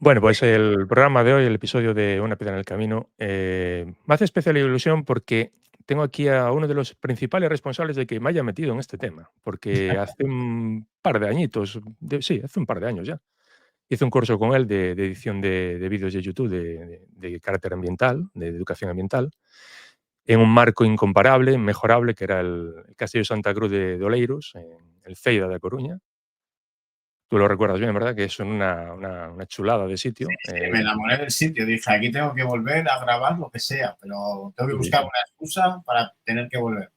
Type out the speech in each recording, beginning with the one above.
Bueno, pues el programa de hoy, el episodio de Una piedra en el camino, me hace especial ilusión porque tengo aquí a uno de los principales responsables de que me haya metido en este tema, porque hace un par de añitos, sí, hace un par de años ya, hice un curso con él de edición de vídeos de YouTube de carácter ambiental, de educación ambiental, en un marco incomparable, inmejorable, que era el Castillo de Santa Cruz de Oleiros, en el Feira de A Coruña. Tú lo recuerdas bien, ¿verdad? Que es una chulada de Sí, sitio. sí, me enamoré del sitio. Dije, aquí tengo que volver a grabar lo que sea, pero tengo que Sí, buscar sí. una excusa para tener que volver.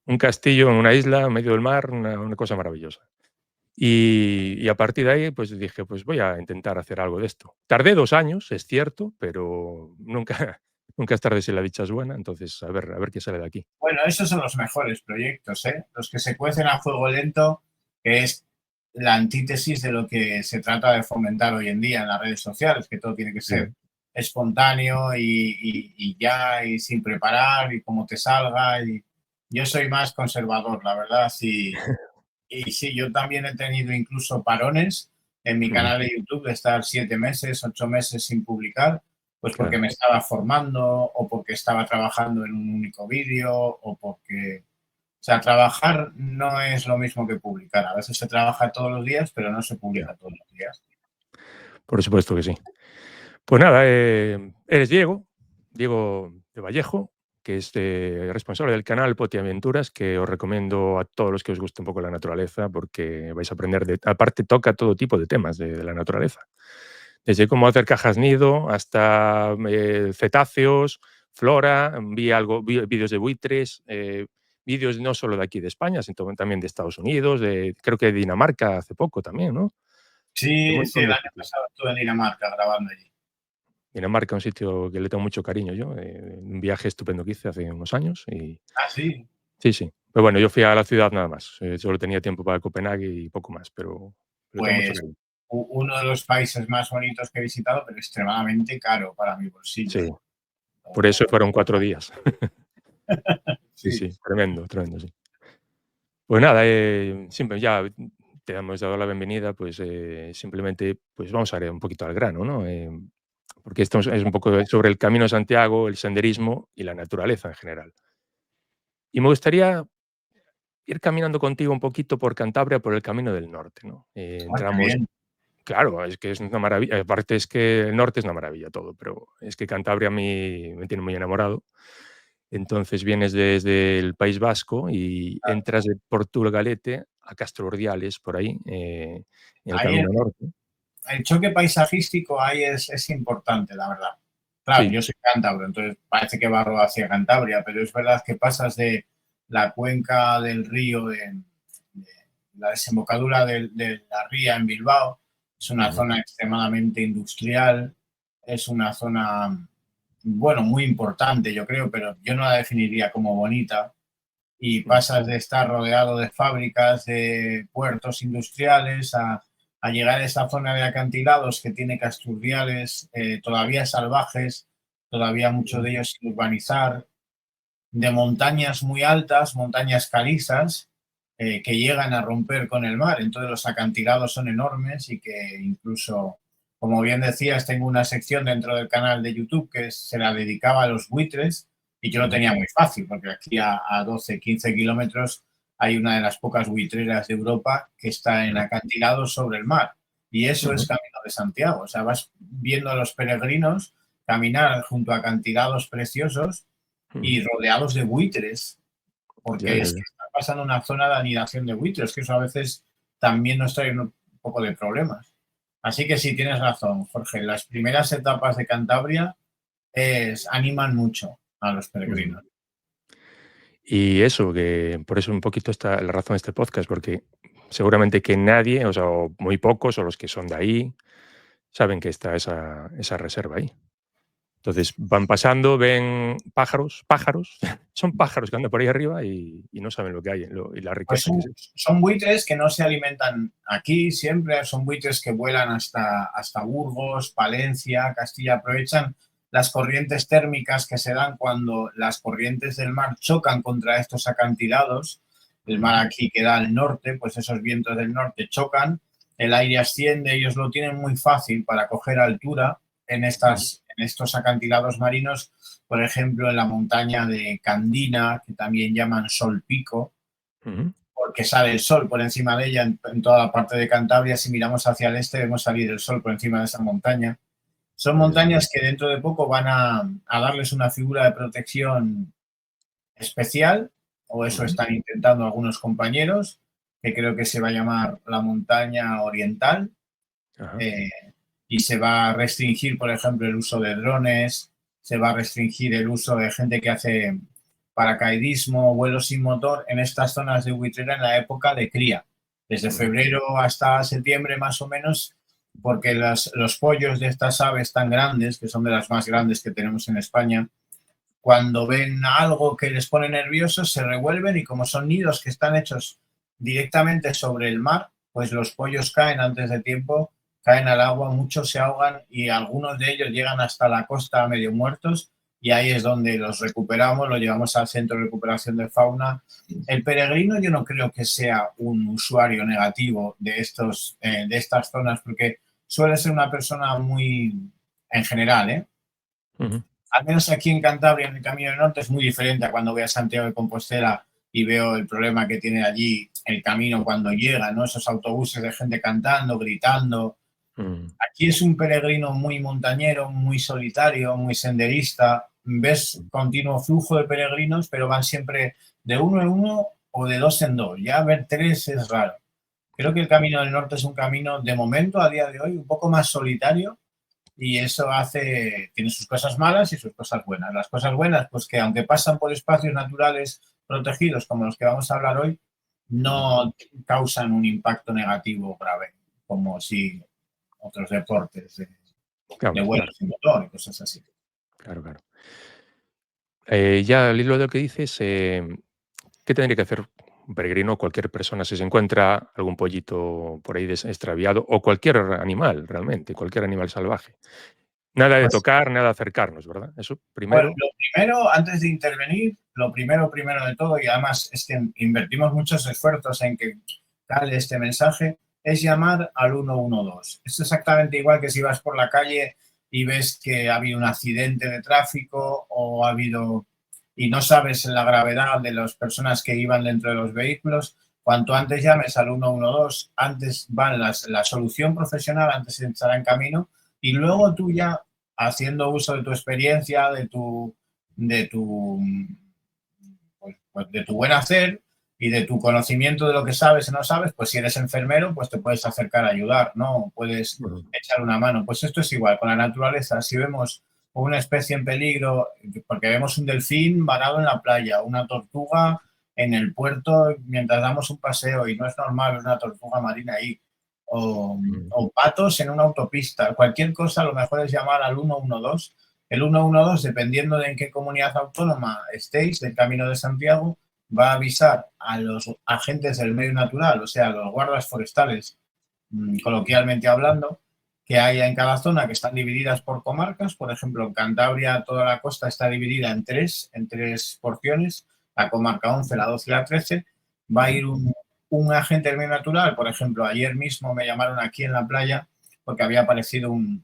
Un castillo en una isla, en medio del mar, una cosa maravillosa. Y a partir de ahí, pues dije: "Pues voy a intentar hacer algo de esto". Tardé 2 años, es cierto, pero nunca nunca es tarde si la dicha es buena, entonces a ver qué sale de aquí. Bueno, esos son los mejores proyectos, ¿eh? Los que se cuecen a fuego lento, que es la antítesis de lo que se trata de fomentar hoy en día en las redes sociales, que todo tiene que ser Sí. espontáneo y ya, y sin preparar, y como te salga. Y yo soy más conservador, la verdad, sí. Y sí, yo también he tenido incluso parones en mi Ujú, canal de YouTube de estar 7 meses, 8 meses sin publicar, pues porque claro. me estaba formando o porque estaba trabajando en un único vídeo o porque, o sea, trabajar no es lo mismo que publicar. A veces se trabaja todos los días, pero no se Ya, publica todos los días. por supuesto que sí. Pues nada, eres Diego, Diego de Vallejo, que es, responsable del canal Poti Aventuras, que os recomiendo a todos los que os guste un poco la naturaleza, porque vais a aprender aparte toca todo tipo de temas de la naturaleza. Desde cómo hacer cajas nido hasta, cetáceos, flora, vi vídeos de buitres, vídeos no solo de aquí de España, sino también de Estados Unidos, creo que de Dinamarca hace poco también, ¿no? De un Sí, sí, montón el de año sitios. pasado estuve en Dinamarca grabando allí. Dinamarca, un sitio que le tengo mucho cariño yo, un viaje estupendo que hice hace unos años y Ah, sí. sí, sí. Pero bueno, yo fui a la ciudad nada más, solo tenía tiempo para Copenhague y poco más, pero le tengo mucho Pues cariño. uno de los países más bonitos que he visitado, pero extremadamente caro para mi bolsillo, Sí, ¿eh? por eso fueron 4 días. Sí, Sí. sí, tremendo, tremendo, sí. Pues nada, siempre ya te hemos dado la bienvenida, pues, simplemente, pues vamos a ir un poquito al grano, ¿no? Porque esto es un poco sobre el Camino de Santiago, el senderismo y la naturaleza en general. Y me gustaría ir caminando contigo un poquito por Cantabria, por el camino del norte, ¿no? Ah, qué Entramos bien. claro, es que es una maravilla, aparte es que el norte es una maravilla todo, pero es que Cantabria a mí me tiene muy enamorado. Entonces vienes desde el País Vasco y entras de Portugalete a Castro Urdiales, por ahí, en el Ahí camino norte. el choque paisajístico ahí es importante, la verdad. Claro, Sí, yo soy cántabro, entonces parece que barro hacia Cantabria, pero es verdad que pasas de la cuenca del río, de la desembocadura de la ría en Bilbao, es una ujú, zona extremadamente industrial, es una zona, bueno, muy importante, yo creo, pero yo no la definiría como bonita. Y mm, pasas de estar rodeado de fábricas, de puertos industriales, a llegar a esa zona de acantilados que tiene casturriales todavía salvajes, todavía muchos ujú, de ellos sin urbanizar, de montañas muy altas, montañas calizas, que llegan a romper con el mar. Entonces los acantilados son enormes y que incluso, como bien decías, tengo una sección dentro del canal de YouTube que se la dedicaba a los buitres y yo lo ujú, tenía muy fácil porque aquí a 12, 15 kilómetros hay una de las pocas buitreras de Europa que está en claro, acantilados sobre el mar. Y eso ujú, es Camino de Santiago. O sea, vas viendo a los peregrinos caminar junto a acantilados preciosos ujú. y rodeados de buitres, Ya, porque ya, es que ya. está pasando una zona de anidación de buitres, que eso a veces también nos trae un poco de problemas. Así que sí, tienes razón, Jorge. Las primeras etapas de Cantabria animan mucho a los Ujú. peregrinos. Y eso, que por eso un poquito está la razón de este podcast, porque seguramente que nadie, o sea, o muy pocos, o los que son de ahí, saben que está esa reserva ahí. Entonces van pasando, ven pájaros, son pájaros que andan por ahí arriba y no saben lo que hay y la Pues riqueza que es son, eso. son buitres que no se alimentan aquí siempre, son buitres que vuelan hasta Burgos, Palencia, Castilla, aprovechan las corrientes térmicas que se dan cuando las corrientes del mar chocan contra estos acantilados. El mar Ujú, aquí queda al norte, pues esos vientos del norte chocan el aire asciende, ellos lo tienen muy fácil para coger altura en estos acantilados marinos, por ejemplo, en la montaña de Candina, que también llaman Sol Pico, porque sale el sol por encima de ella en toda la parte de Cantabria. Si miramos hacia el este, vemos salir el sol por encima de esa montaña. Son montañas que dentro de poco van a darles una figura de protección especial, o eso están intentando algunos compañeros, que creo que se va a llamar la montaña oriental. Y se va a restringir, por ejemplo, el uso de drones, se va a restringir el uso de gente que hace paracaidismo, vuelos sin motor en estas zonas de Utrera en la época de cría, desde febrero hasta septiembre más o menos, porque los pollos de estas aves tan grandes, que son de las más grandes que tenemos en España, cuando ven algo que les pone nerviosos se revuelven y como son nidos que están hechos directamente sobre el mar, pues los pollos caen antes de tiempo, caen al agua, muchos se ahogan y algunos de ellos llegan hasta la costa medio muertos y ahí es donde los recuperamos, los llevamos al centro de recuperación de fauna. El peregrino yo no creo que sea un usuario negativo de estas zonas porque suele ser una persona muy, en general, al menos aquí en Cantabria, en el Camino del Norte, es muy diferente a cuando voy a Santiago de Compostela y veo el problema que tiene allí el camino cuando llega, ¿no? Esos autobuses de gente cantando, gritando. Aquí es un peregrino muy montañero, muy solitario, muy senderista. Ves continuo flujo de peregrinos, pero van siempre de uno en uno o de dos en dos. Ya ver tres es raro. Creo que el Camino del Norte es un camino, de momento, a día de hoy, un poco más solitario, y eso tiene sus cosas malas y sus cosas buenas. Las cosas buenas, pues que aunque pasan por espacios naturales protegidos como los que vamos a hablar hoy, no causan un impacto negativo grave, como si otros deportes de vuelo sin motor y cosas así. Claro. Ya al hilo de lo que dices, ¿qué tendría que hacer un peregrino, cualquier persona, si se encuentra algún pollito por ahí extraviado o cualquier animal, realmente, cualquier animal salvaje? Nada de Pues, tocar, nada de acercarnos, ¿verdad? Eso bueno, primero. lo primero, antes de intervenir, lo primero de todo, y además es que invertimos muchos esfuerzos en que cale este mensaje, es llamar al 112. Es exactamente igual que si vas por la calle y ves que ha habido un accidente de tráfico o ha habido y no sabes la gravedad de las personas que iban dentro de los vehículos. Cuanto antes llames al 112, antes va la solución profesional, antes estará en camino y luego tú ya haciendo uso de tu experiencia, de tu, pues de tu buen hacer y de tu conocimiento de lo que sabes y no sabes, pues si eres enfermero, pues te puedes acercar a ayudar, ¿no? Puedes echar una mano. Pues esto es igual con la naturaleza. Si vemos una especie en peligro, porque vemos un delfín varado en la playa, una tortuga en el puerto mientras damos un paseo y no es normal una tortuga marina ahí, o patos en una autopista, cualquier cosa, lo mejor es llamar al 112. El 112, dependiendo de en qué comunidad autónoma estéis, del Camino de Santiago, va a avisar a los agentes del medio natural, o sea, los guardas forestales, coloquialmente hablando, que hay en cada zona, que están divididas por comarcas. Por ejemplo, en Cantabria toda la costa está dividida en tres porciones, la comarca 11, la 12 y la 13. Va a ir un agente del medio natural. Por ejemplo, ayer mismo me llamaron aquí en la playa porque había aparecido un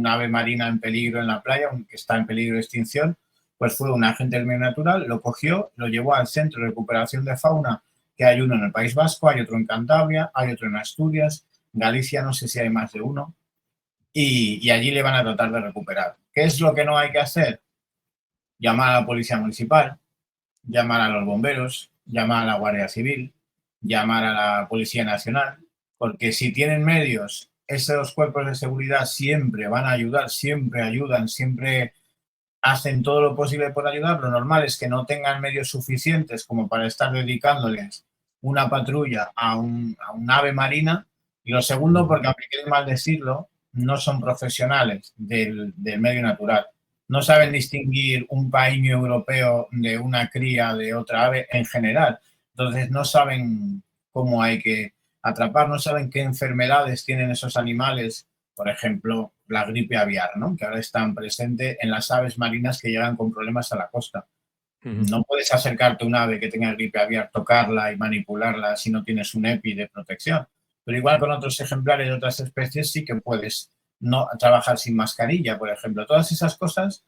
ave marina en peligro en la playa, que está en peligro de extinción. Pues fue un agente del medio natural, lo cogió, lo llevó al centro de recuperación de fauna, que hay uno en el País Vasco, hay otro en Cantabria, hay otro en Asturias, Galicia no sé si hay más de uno, y allí le van a tratar de recuperar. ¿Qué es lo que no hay que hacer? Llamar a la policía municipal, llamar a los bomberos, llamar a la Guardia Civil, llamar a la Policía Nacional, porque si tienen medios, esos cuerpos de seguridad siempre van a ayudar, siempre ayudan, siempre hacen todo lo posible por ayudar. Lo normal es que no tengan medios suficientes como para estar dedicándoles una patrulla a un ave marina. Y lo segundo, porque aunque quede mal decirlo, no son profesionales del medio natural. No saben distinguir un paíño europeo de una cría de otra ave en general. Entonces no saben cómo hay que atrapar, no saben qué enfermedades tienen esos animales, por ejemplo, la gripe aviar, ¿no? Que ahora están presente en las aves marinas que llegan con problemas a la costa. No puedes acercarte a un ave que tenga gripe aviar, tocarla y manipularla si no tienes un EPI de protección, pero igual con otros ejemplares de otras especies sí que puedes no trabajar sin mascarilla, por ejemplo. Todas esas cosas,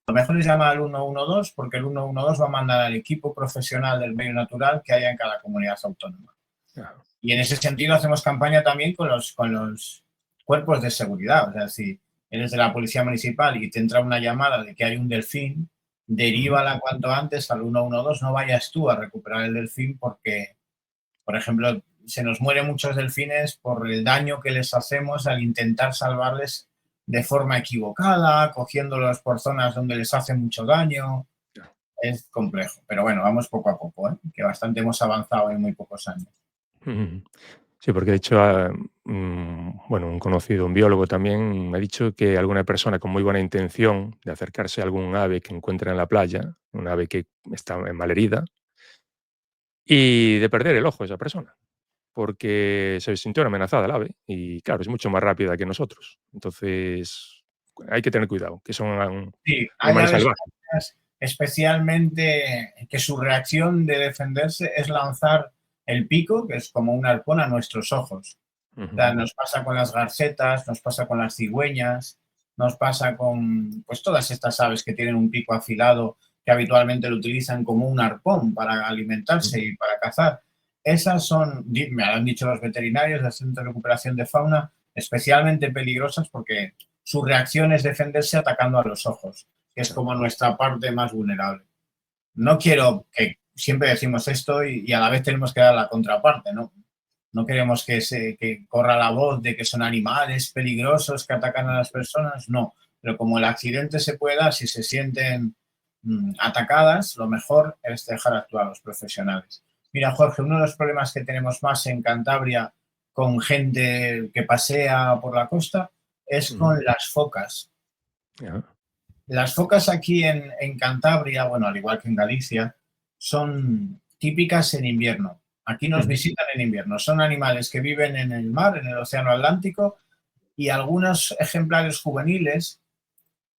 lo mejor es llamar al 112 porque el 112 va a mandar al equipo profesional del medio natural que haya en cada comunidad autónoma. Claro. Y en ese sentido hacemos campaña también con los cuerpos de seguridad. O sea, si eres de la policía municipal y te entra una llamada de que hay un delfín, derívala cuanto antes al 112, no vayas tú a recuperar el delfín porque, por ejemplo, se nos mueren muchos delfines por el daño que les hacemos al intentar salvarles de forma equivocada, cogiéndolos por zonas donde les hace mucho daño. Es complejo, pero bueno, vamos poco a poco, ¿eh? Que bastante hemos avanzado en muy pocos años. Sí, porque de hecho, bueno, un conocido, un biólogo también, me ha dicho que alguna persona con muy buena intención de acercarse a algún ave que encuentra en la playa, un ave que está malherida, y de perder el ojo a esa persona, porque se sintió amenazada el ave y, claro, es mucho más rápida que nosotros. Entonces, hay que tener cuidado, que son Sí, hay animales aves salvajes. especialmente que su reacción de defenderse es lanzar el pico, que es como un arpón, a nuestros ojos. O Ujú. sea, nos pasa con las garcetas, nos pasa con las cigüeñas, nos pasa con pues todas estas aves que tienen un pico afilado que habitualmente lo utilizan como un arpón para alimentarse y para cazar. Esas son, me han dicho los veterinarios del Centro de Recuperación de Fauna, especialmente peligrosas porque su reacción es defenderse atacando a los ojos, que es Claro. como nuestra parte más vulnerable. No quiero que siempre decimos esto y a la vez tenemos que dar la contraparte, ¿no? No queremos que corra la voz de que son animales peligrosos que atacan a las personas, no. Pero como el accidente se puede dar si se sienten atacadas, lo mejor es dejar actuar a los profesionales. Mira, Jorge, uno de los problemas que tenemos más en Cantabria con gente que pasea por la costa es Ujú. con las focas. Ajá. Las focas aquí en Cantabria, bueno, al igual que en Galicia, son típicas en invierno. Aquí nos Ujú. visitan en invierno. Son animales que viven en el mar, en el océano Atlántico, y algunos ejemplares juveniles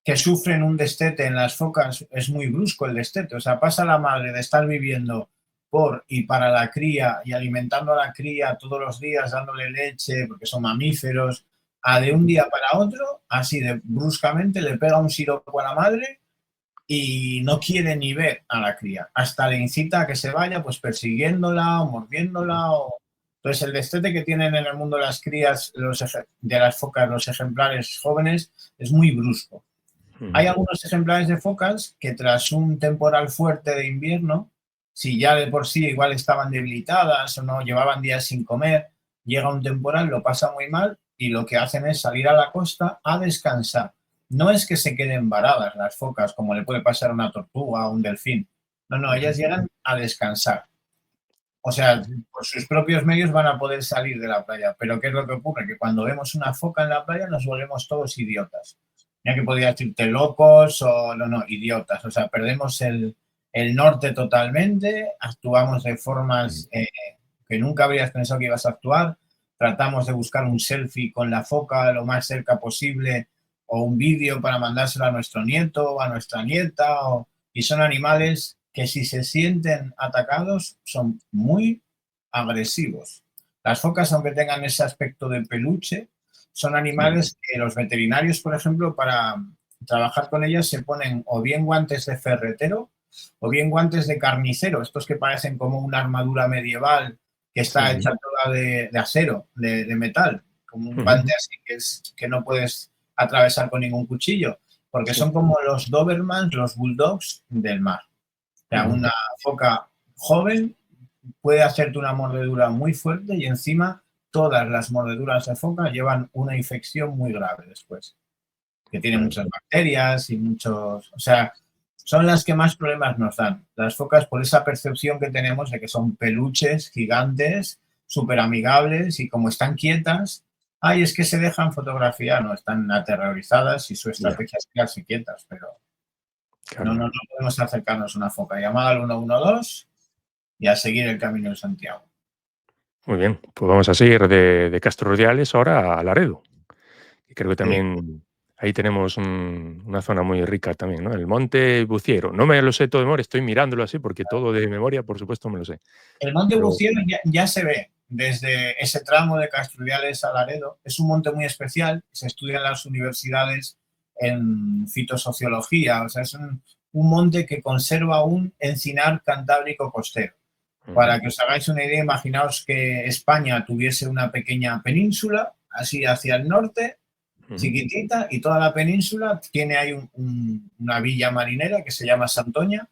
que sufren un destete en las focas. Es muy brusco el destete. O sea, pasa la madre de estar viviendo por y para la cría y alimentando a la cría todos los días, dándole leche, porque son mamíferos, a de un día para otro, así de bruscamente, le pega un siroco a la madre y no quiere ni ver a la cría. Hasta le incita a que se vaya, pues persiguiéndola o Ujú. mordiéndola. Entonces, el destete que tienen en el mundo las crías de las focas, los ejemplares jóvenes, es muy brusco. Hay Ujú. algunos ejemplares de focas que tras un temporal fuerte de invierno, si ya de por sí igual estaban debilitadas o no llevaban días sin comer, llega un temporal, lo pasa muy mal y lo que hacen es salir a la costa a descansar. No es que se queden varadas las focas, como le puede pasar a una tortuga o un delfín. No, no, ellas Ujú. llegan a descansar. O sea, Ujú. por sus propios medios van a poder salir de la playa. Pero ¿qué es lo que ocurre? Que cuando vemos una foca en la playa nos volvemos todos idiotas. Ya que podría decirte locos o no, idiotas. O sea, perdemos el norte totalmente, actuamos de Ujú. formas que nunca habrías pensado que ibas a actuar. Tratamos de buscar un selfie con la foca lo más cerca posible o un vídeo para mandárselo a nuestro nieto o a nuestra nieta. Y son animales que si se sienten atacados son muy agresivos. Las focas, aunque tengan ese aspecto de peluche, son animales que los veterinarios, por ejemplo, para trabajar con ellas se ponen o bien guantes de ferretero o bien guantes de carnicero, estos que parecen como una armadura medieval que está Sí. hecha toda de acero, de metal, como un Ujú. guante así que no puedes atravesar con ningún cuchillo, porque Sí. son como los Dobermans, los bulldogs del mar. O sea, Ujú. una foca joven puede hacerte una mordedura muy fuerte y encima todas las mordeduras de foca llevan una infección muy grave después, que tiene Claro. muchas bacterias y muchos, o sea, son las que más problemas nos dan. Las focas por esa percepción que tenemos de que son peluches gigantes, súper amigables y como están quietas, ay, es que se dejan fotografiar, no, están aterrorizadas y su Ya. estrategia es quedarse quietas, pero Claro, no claro. podemos acercarnos a una foca. Llamada al 112 y a seguir el camino de Santiago. Muy bien, pues vamos a seguir de Castro Rudiales ahora a Laredo. Y creo que Sí. también ahí tenemos una zona muy rica también, ¿no? El Monte Buciero. No me lo sé todo de memoria, estoy mirándolo así porque todo de memoria, por supuesto, me lo sé. El monte Pero Buciero ya se ve. desde ese tramo de Castrullales a Laredo. Es un monte muy especial, se estudia en las universidades en fitosociología, o sea, es un monte que conserva un encinar cantábrico costero. Para que os hagáis una idea, imaginaos que España tuviese una pequeña península, así hacia el norte, chiquitita, y toda la península tiene ahí una villa marinera que se llama Santoña,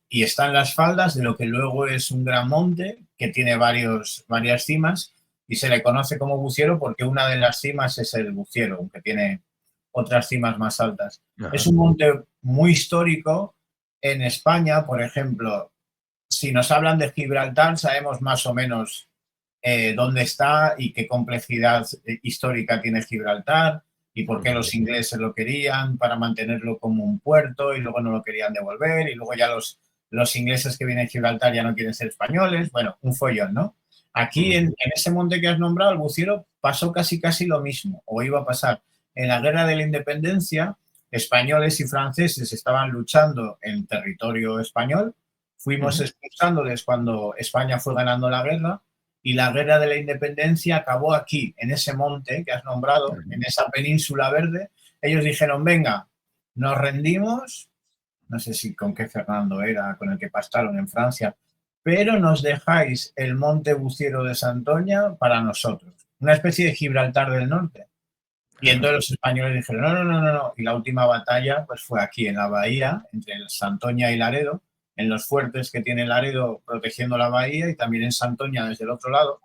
y está en las faldas de lo que luego es un gran monte que tiene varias cimas, y se le conoce como Buciero porque una de las cimas es el Buciero, aunque tiene otras cimas más altas. Ajá. Es un monte muy histórico. En España, por ejemplo, si nos hablan de Gibraltar, sabemos más o menos dónde está y qué complejidad histórica tiene Gibraltar y por qué los ingleses lo querían para mantenerlo como un puerto y luego no lo querían devolver y luego ya los ingleses que vienen a Gibraltar ya no quieren ser españoles. Bueno, un follón, ¿no? Aquí en ese monte que has nombrado, el Buciero, pasó casi lo mismo, o iba a pasar. En la Guerra de la Independencia, españoles y franceses estaban luchando en territorio español. Fuimos expulsándoles cuando España fue ganando la guerra y la Guerra de la Independencia acabó aquí, en ese monte que has nombrado, en esa península verde. Ellos dijeron, venga, nos rendimos, no sé si con qué Fernando era, con el que pastaron en Francia, pero nos dejáis el monte Buciero de Santoña para nosotros, una especie de Gibraltar del Norte. Y entonces los españoles dijeron, no. Y la última batalla pues fue aquí, en la bahía, entre Santoña y Laredo, en los fuertes que tiene Laredo protegiendo la bahía y también en Santoña desde el otro lado.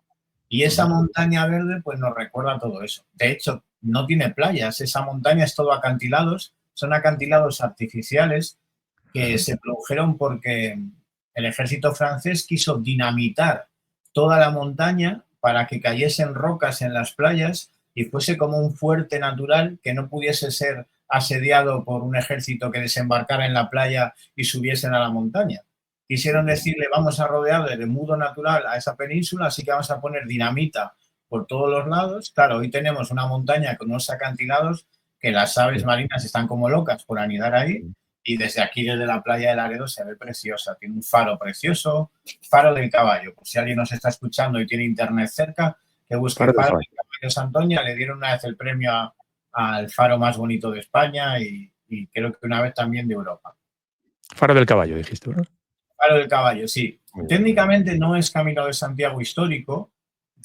Y esa montaña verde pues nos recuerda todo eso. De hecho, no tiene playas, esa montaña es todo acantilados, son acantilados artificiales que se produjeron porque el ejército francés quiso dinamitar toda la montaña para que cayesen rocas en las playas y fuese como un fuerte natural que no pudiese ser asediado por un ejército que desembarcara en la playa y subiesen a la montaña. Quisieron decirle, vamos a rodear de mudo natural a esa península, así que vamos a poner dinamita por todos los lados. Claro, hoy tenemos una montaña con unos acantilados que las aves marinas están como locas por anidar ahí. Y desde aquí, desde la playa de Laredo, se ve preciosa. Tiene un faro precioso, Faro del Caballo. Pues si alguien nos está escuchando y tiene internet cerca, que busque Faro del Caballo Santoña. Le dieron una vez el premio al faro más bonito de España y creo que una vez también de Europa. Faro del Caballo, dijiste, ¿verdad? Faro del Caballo, sí. Técnicamente no es Camino de Santiago histórico.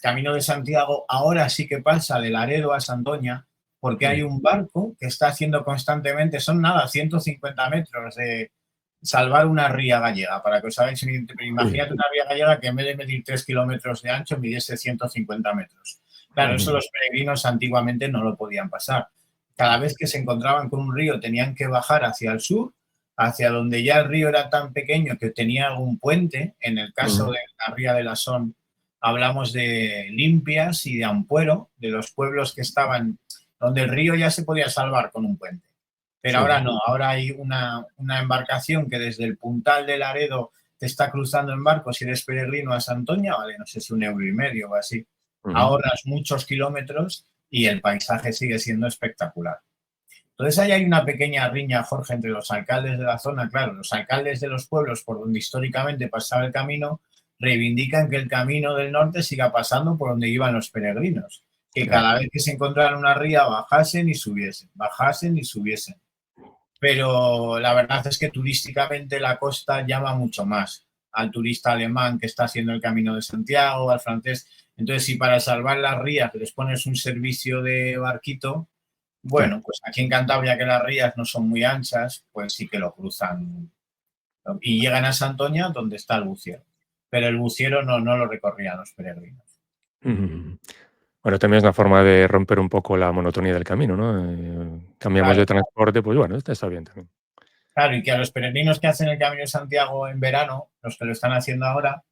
Camino de Santiago ahora sí que pasa de Laredo a Santoña, porque hay un barco que está haciendo constantemente, son nada, 150 metros de salvar una ría gallega, para que os hagáis, imagínate una ría gallega que en vez de medir 3 kilómetros de ancho, midiese 150 metros. Claro, eso los peregrinos antiguamente no lo podían pasar. Cada vez que se encontraban con un río tenían que bajar hacia el sur, hacia donde ya el río era tan pequeño que tenía algún puente. En el caso de la ría de la Son, hablamos de Limpias y de Ampuero, de los pueblos que estaban donde el río ya se podía salvar con un puente. Pero ahora no, ahora hay una embarcación que desde el Puntal de Laredo te está cruzando en barco si eres peregrino a Santoña, vale, no sé si €1,5 o así. Ahorras muchos kilómetros y el paisaje sigue siendo espectacular. Entonces ahí hay una pequeña riña, Jorge, entre los alcaldes de la zona. Claro, los alcaldes de los pueblos por donde históricamente pasaba el camino reivindican que el camino del norte siga pasando por donde iban los peregrinos, que cada vez que se encontraran una ría bajasen y subiesen, bajasen y subiesen. Pero la verdad es que turísticamente la costa llama mucho más al turista alemán que está haciendo el Camino de Santiago, al francés. Entonces, si para salvar las rías les pones un servicio de barquito, bueno, pues aquí en Cantabria, que las rías no son muy anchas, pues sí que lo cruzan y llegan a Santoña, donde está el Buciero. Pero el Buciero no lo recorrían los peregrinos. Bueno, también es una forma de romper un poco la monotonía del camino, ¿no? Cambiamos de transporte, pues bueno, está bien también. Claro, y que a los peregrinos que hacen el Camino de Santiago en verano, los que lo están haciendo ahora,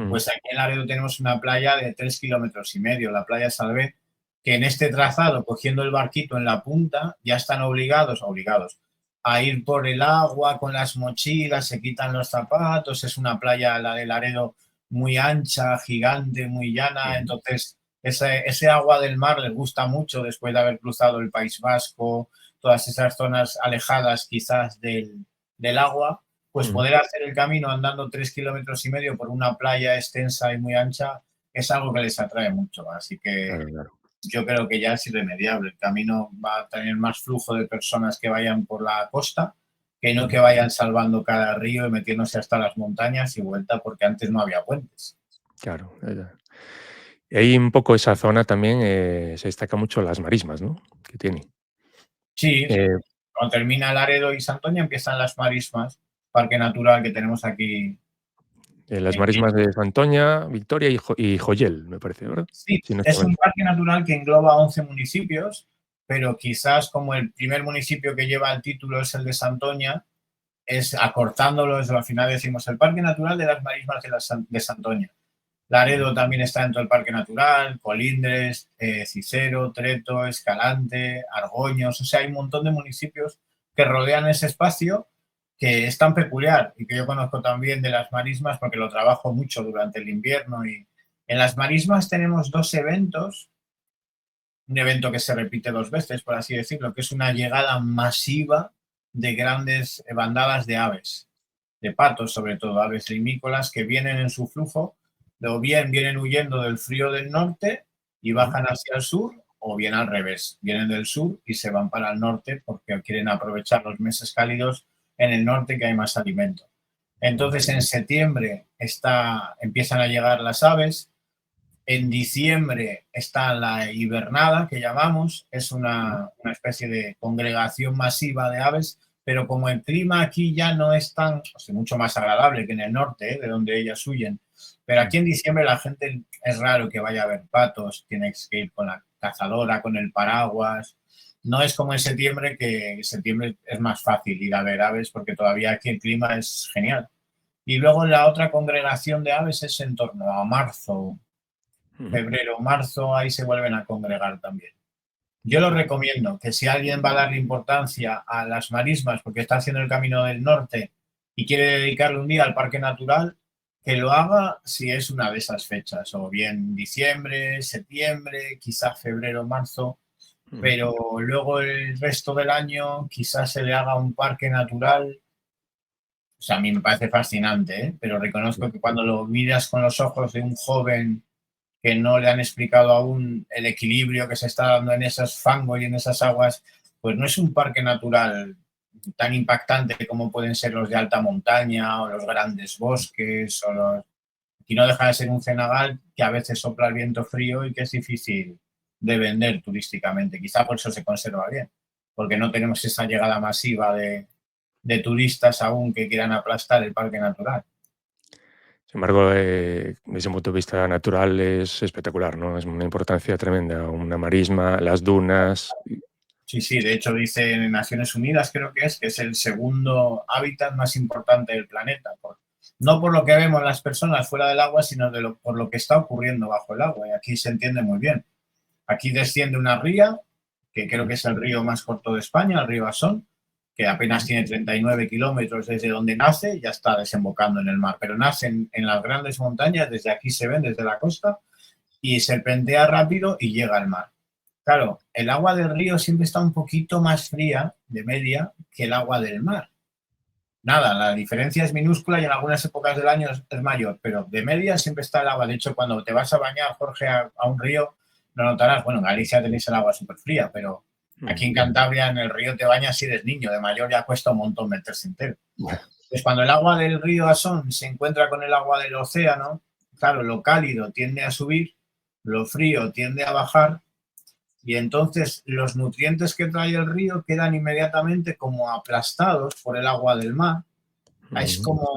pues aquí en Laredo tenemos una playa de 3,5 kilómetros, la playa Salvé, que en este trazado, cogiendo el barquito en la punta, ya están obligados a ir por el agua con las mochilas, se quitan los zapatos. Es una playa, la de Laredo, muy ancha, gigante, muy llana. Entonces ese agua del mar les gusta mucho después de haber cruzado el País Vasco, todas esas zonas alejadas quizás del agua. pues poder hacer el camino andando 3,5 kilómetros por una playa extensa y muy ancha es algo que les atrae mucho. Así Claro, que claro. yo creo que ya es irremediable. El camino va a tener más flujo de personas que vayan por la costa que no que vayan salvando cada río y metiéndose hasta las montañas y vuelta, porque antes no había puentes. Claro, y ahí un poco esa zona también, se destaca mucho las marismas, ¿no?, que tiene. Sí, Eh, cuando termina Laredo y Santoña empiezan las marismas, parque natural que tenemos aquí las en marismas de Santoña, Victoria y Joyel, me parece, ¿verdad? Sí, Si no estoy es mal. un parque natural que engloba 11 municipios, pero quizás como el primer municipio que lleva el título es el de Santoña, es acortándolo, al final decimos el Parque Natural de las Marismas de Santoña. Laredo también está dentro del Parque Natural, Colindres, Cicero, Treto, Escalante, Argoños, o sea, hay un montón de municipios que rodean ese espacio que es tan peculiar y que yo conozco también de las marismas porque lo trabajo mucho durante el invierno. Y en las marismas tenemos dos eventos, un evento que se repite dos veces, por así decirlo, que es una llegada masiva de grandes bandadas de aves, de patos sobre todo, aves limícolas que vienen en su flujo, o bien vienen huyendo del frío del norte y bajan hacia el sur, o bien al revés, vienen del sur y se van para el norte porque quieren aprovechar los meses cálidos en el norte que hay más alimento. Entonces en septiembre empiezan a llegar las aves. En diciembre está la hibernada, que llamamos, es una especie de congregación masiva de aves, pero como el clima aquí ya no es tan, o sea, mucho más agradable que en el norte, de donde ellas huyen, pero aquí en diciembre la gente es raro que vaya a ver patos, tienes que ir con la cazadora, con el paraguas. No es como en septiembre, que en septiembre es más fácil ir a ver aves porque todavía aquí el clima es genial. Y luego la otra congregación de aves es en torno a marzo, febrero, marzo, ahí se vuelven a congregar también. Yo lo recomiendo, que si alguien va a darle importancia a las marismas porque está haciendo el camino del norte y quiere dedicarle un día al parque natural, que lo haga si es una de esas fechas, o bien diciembre, septiembre, quizás febrero, marzo, pero luego el resto del año quizás se le haga un parque natural. O sea, a mí me parece fascinante, ¿eh? Pero reconozco que cuando lo miras con los ojos de un joven que no le han explicado aún el equilibrio que se está dando en esos fangos y en esas aguas, pues no es un parque natural tan impactante como pueden ser los de alta montaña o los grandes bosques y no deja de ser un cenagal que a veces sopla el viento frío y que es difícil de vender turísticamente. Quizá por eso se conserva bien, porque no tenemos esa llegada masiva de turistas aún que quieran aplastar el parque natural. Sin embargo, desde un punto de vista natural es espectacular, ¿no? Es una importancia tremenda. Una marisma, las dunas. Sí, sí, de hecho dice en Naciones Unidas, creo que es el segundo hábitat más importante del planeta. No por lo que vemos las personas fuera del agua, sino por lo que está ocurriendo bajo el agua. Y aquí se entiende muy bien. Aquí desciende una ría, que creo que es el río más corto de España, el río Asón, que apenas tiene 39 kilómetros desde donde nace, ya está desembocando en el mar, pero nace en las grandes montañas, desde aquí se ven, desde la costa, y serpentea rápido y llega al mar. Claro, el agua del río siempre está un poquito más fría, de media, que el agua del mar. Nada, la diferencia es minúscula y en algunas épocas del año es mayor, pero de media siempre está el agua. De hecho, cuando te vas a bañar, Jorge, a un río, no notarás, bueno, en Galicia tenéis el agua súper fría, pero aquí en Cantabria en el río te bañas si eres niño, de mayor ya cuesta un montón meterse entero. Pues cuando el agua del río Asón se encuentra con el agua del océano, claro, lo cálido tiende a subir, lo frío tiende a bajar y entonces los nutrientes que trae el río quedan inmediatamente como aplastados por el agua del mar. Es como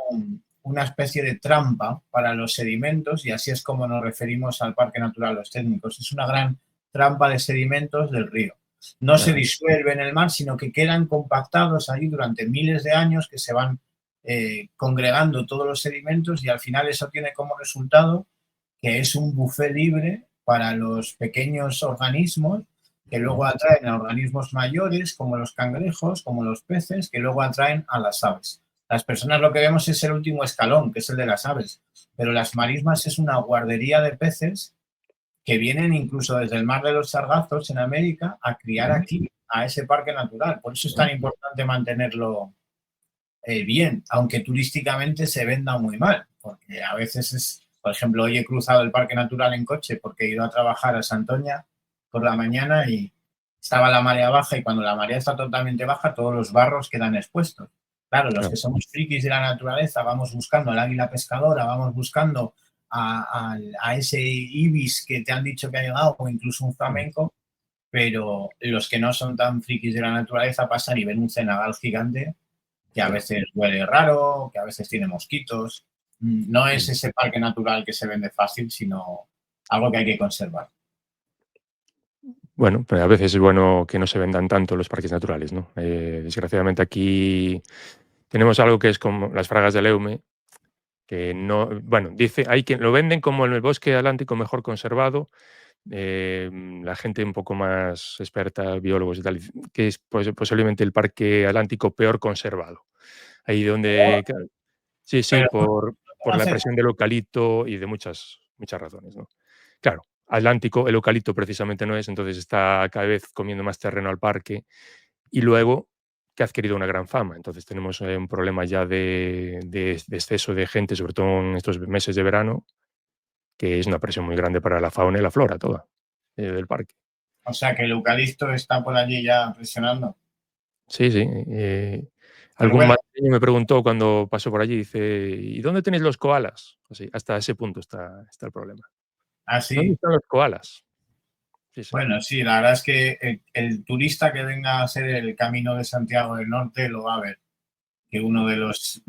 una especie de trampa para los sedimentos y así es como nos referimos al Parque Natural los técnicos. Es una gran trampa de sedimentos del río. No se disuelve en el mar, sino que quedan compactados ahí durante miles de años que se van congregando todos los sedimentos y al final eso tiene como resultado que es un buffet libre para los pequeños organismos que luego atraen a organismos mayores como los cangrejos, como los peces, que luego atraen a las aves. Las personas lo que vemos es el último escalón, que es el de las aves, pero las marismas es una guardería de peces que vienen incluso desde el mar de los Sargazos en América a criar aquí, a ese parque natural. Por eso es tan importante mantenerlo bien, aunque turísticamente se venda muy mal, porque a veces por ejemplo, hoy he cruzado el Parque Natural en coche porque he ido a trabajar a Santoña por la mañana y estaba la marea baja, y cuando la marea está totalmente baja todos los barros quedan expuestos. Claro, los que Claro. somos frikis de la naturaleza vamos buscando al águila pescadora, vamos buscando a ese ibis que te han dicho que ha llegado, o incluso un Mm. flamenco, pero los que no son tan frikis de la naturaleza pasan y ven un cenagal gigante que a Claro. veces huele raro, que a veces tiene mosquitos. No es Mm. ese parque natural que se vende fácil, sino algo que hay que conservar. Bueno, pero a veces es bueno que no se vendan tanto los parques naturales, ¿no? Desgraciadamente aquí tenemos algo que es como las fragas del Eume, que no, bueno, dice, hay quien lo venden como en el bosque atlántico mejor conservado, la gente un poco más experta, biólogos y tal, que es pues, posiblemente el parque atlántico peor conservado. Ahí donde, claro, sí, sí, Pero no por la conocemos. presión del eucalipto y de muchas razones, ¿no? Claro, Atlántico, el eucalipto precisamente no es, entonces está cada vez comiendo más terreno al parque y luego que ha adquirido una gran fama. Entonces tenemos un problema ya de exceso de gente, sobre todo en estos meses de verano, que es una presión muy grande para la fauna y la flora toda del parque. O sea, que el eucalipto está por allí ya presionando. Sí, sí. Pero Algún bueno, madrileño me preguntó cuando pasó por allí, dice: "¿Y dónde tenéis los koalas?". Así, hasta ese punto está el problema. ¿Dónde así. están los koalas? Sí, sí. Bueno, sí, la verdad es que el turista que venga a hacer el Camino de Santiago del Norte lo va a ver, que uno de los